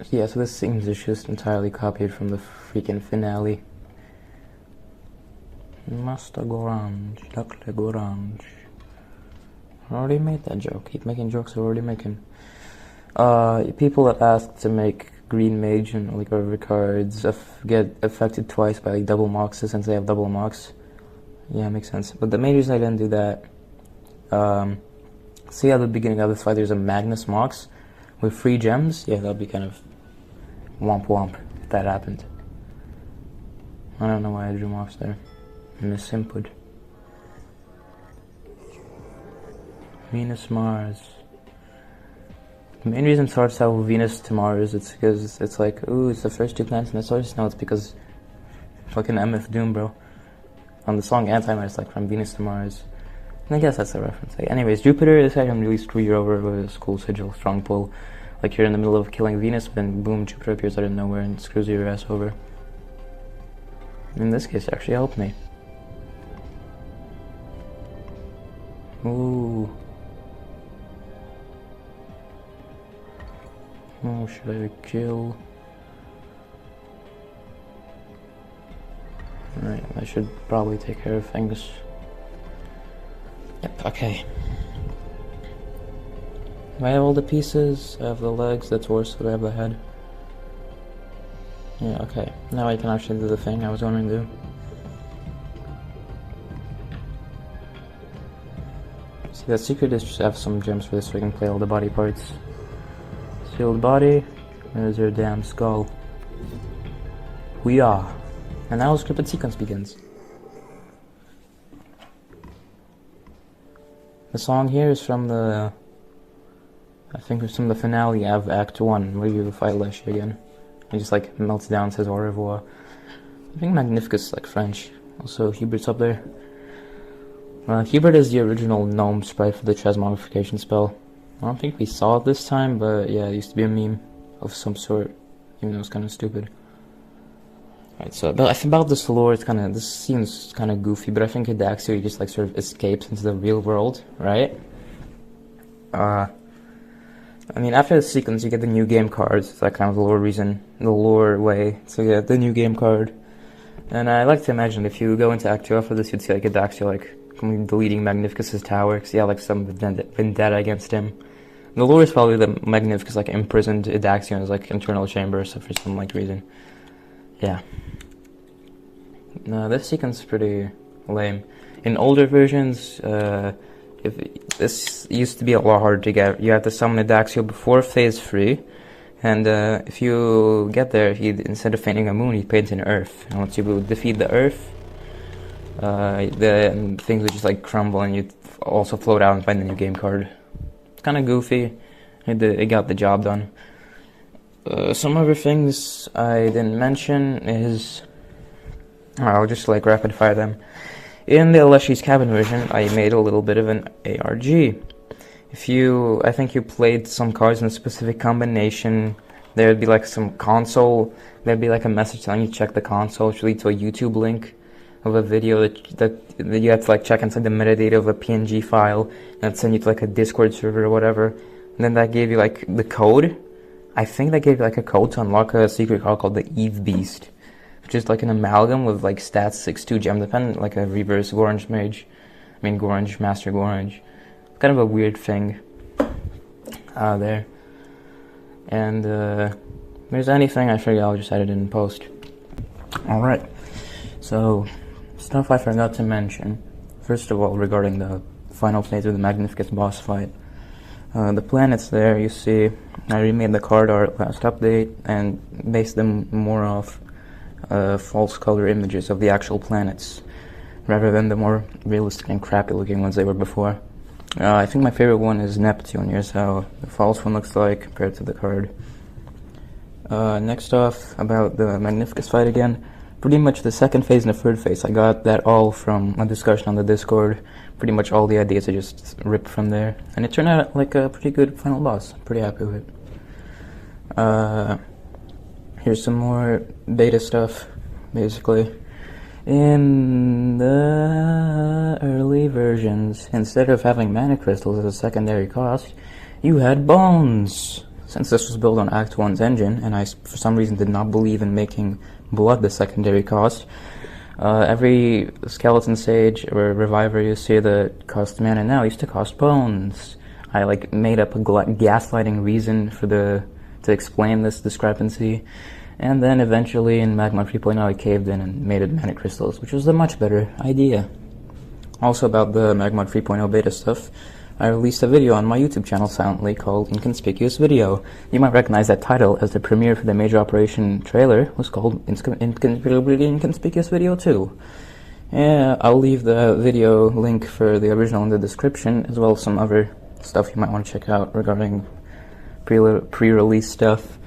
Yeah, so this seems is just entirely copied from the freaking finale. Master Gorange, Duckle Gorange. I already made that joke. Keep making jokes I'm already making. People have asked to make Green Mage and like whatever cards get affected twice by like double mocks since they have double mocks. Yeah, makes sense. But the main reason I didn't do that, see at the beginning of this fight there's a Magnus Mox with 3 gems? Yeah, that'd be kind of womp womp if that happened. I don't know why I drew Mox there. Misinput. Venus, Mars. The main reason starts out with Venus to Mars, it's because it's like, ooh, it's the first 2 planets in the solar system. No, it's because fucking MF Doom, bro. On the song Anti-Mars, like from Venus to Mars. And I guess that's the reference. Like, anyways, Jupiter, this guy can really screw you over with his cool sigil, strong pull. Like you're in the middle of killing Venus, then boom, Jupiter appears out of nowhere and screws your ass over. In this case, it actually helped me. Ooh, Who should I kill? Alright, I should probably take care of things. Yep, okay. I have all the pieces, I have the legs, the torso, I have the head. Yeah, okay. Now I can actually do the thing I was going to do. See, the secret is just have some gems for this so I can play all the body parts. Sealed body, there's your damn skull. We are. And now the scripted sequence begins. The song here is from the... I think it's from the finale of Act 1, where you fight Leshy again. He just like melts down and says au revoir. I think Magnificus is like French. Also, Hubert's up there. Hubert is the original gnome sprite for the chest modification spell. I don't think we saw it this time, but yeah, it used to be a meme of some sort, even though it's kind of stupid. Alright, so about this lore, this seems kind of goofy, but I think Edaxio just like sort of escapes into the real world, right? I mean, after the sequence, you get the new game cards. It's like kind of the lore way to get the new game card. And I like to imagine if you go into Act 2 after this, you'd see like Edaxio like deleting Magnificus' tower, because he had like some vendetta against him. The lore is probably that Magnificus like imprisoned Edaxio in his like internal chamber, so for some like reason. Yeah. No, this sequence is pretty lame. In older versions, this used to be a lot harder to get. You have to summon Edaxio before phase 3, and if you get there, instead of painting a moon, he paints an earth. And once you defeat the earth, the things would just like crumble, and you'd also float out and find the new game card. It's kind of goofy. It got the job done. Some other things I didn't mention is... I'll just like rapid fire them. In the Leshy's Cabin version, I made a little bit of an ARG. I think you played some cards in a specific combination, there'd be like some console, there'd be like a message telling you to check the console, which would lead to a YouTube link of a video that you have to like check inside the metadata of a PNG file, and it'd send you to like a Discord server or whatever. And then that gave you like the code. I think that gave you like a code to unlock a secret card called the Eve Beast, which is like an amalgam with like stats 6/2 gem dependent, like a reverse Gorange Master Gorange. Kind of a weird thing there. And if there's anything, I figure I'll just edit it in post. Alright, so stuff I forgot to mention. First of all, regarding the final phase of the Magnificus boss fight. The planets there, you see, I remade the card art last update and based them more off false color images of the actual planets, rather than the more realistic and crappy looking ones they were before. I think my favorite one is Neptune. Here's how the false one looks like compared to the card. Next off, about the Magnificus fight again. Pretty much the second phase and the third phase, I got that all from a discussion on the Discord. Pretty much all the ideas I just ripped from there. And it turned out like a pretty good final boss. I'm pretty happy with it. Here's some more beta stuff, basically. In the early versions, instead of having mana crystals as a secondary cost, you had bones. Since this was built on Act 1's engine, and I for some reason did not believe in making blood the secondary cost, every skeleton sage or reviver you see that cost mana now used to cost bones. I like made up a gaslighting reason for to explain this discrepancy. And then eventually in MAGMOD 3.0 I caved in and made it mana crystals, which was a much better idea. Also about the MAGMOD 3.0 beta stuff, I released a video on my YouTube channel silently called Inconspicuous Video. You might recognize that title, as the premiere for the Major Operation trailer was called Inconspicuous Video 2. Yeah, I'll leave the video link for the original in the description, as well as some other stuff you might want to check out regarding pre-release stuff.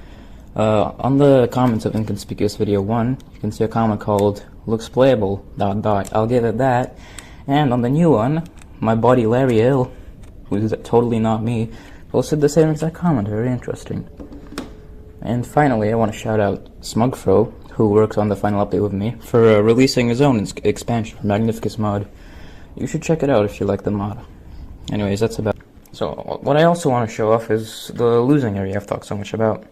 On the comments of Inconspicuous Video 1, you can see a comment called "Looks playable, ... I'll give it that." And on the new one, my buddy Larry Ill, who's totally not me, posted the same exact comment. Very interesting. And finally, I want to shout out Smugfro, who works on the final update with me, for releasing his own expansion for Magnificus mod. You should check it out if you like the mod. Anyways, that's about it. So, what I also want to show off is the losing area I've talked so much about.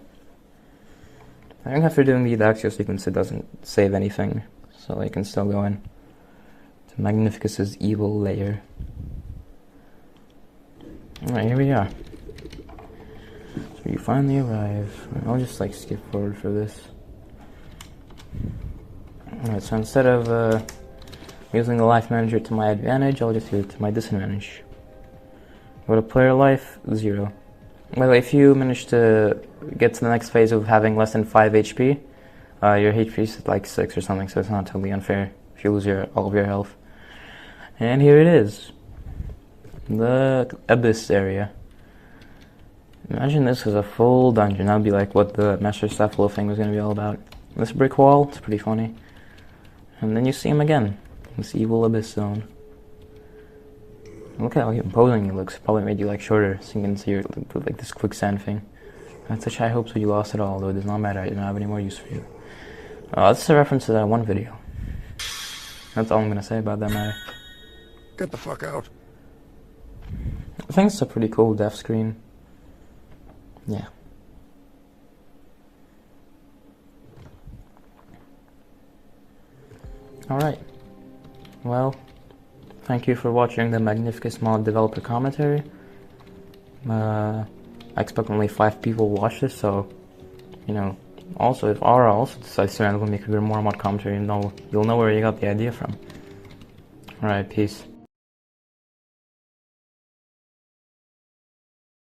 I think after doing the Yikes sequence it doesn't save anything, so I can still go in to Magnificus's evil lair. Alright, here we are. So you finally arrive. I'll just like skip forward for this. Alright, so instead of using the life manager to my advantage, I'll just use it to my disadvantage. Go to player life, 0. Well, if you manage to get to the next phase of having less than 5 HP, your HP is like 6 or something, so it's not totally unfair if you lose all of your health. And here it is. The Abyss area. Imagine this was a full dungeon. That'd be like what the Master Cephalo thing was going to be all about. This brick wall, it's pretty funny. And then you see him again. This evil Abyss zone. Look at how imposing he looks. Probably made you like shorter, so you can see your, like this quicksand thing. I had such high hopes when you lost it all, though it does not matter. I don't have any more use for you. That's a reference to that one video. That's all I'm gonna say about that matter. Get the fuck out. I think it's a pretty cool death screen. Yeah. Alright. Well, thank you for watching the Magnificus mod developer commentary. I expect only 5 people will watch this, so, you know, also if Aura also decides to randomly make a good more mod commentary, you'll know where you got the idea from. Alright, peace.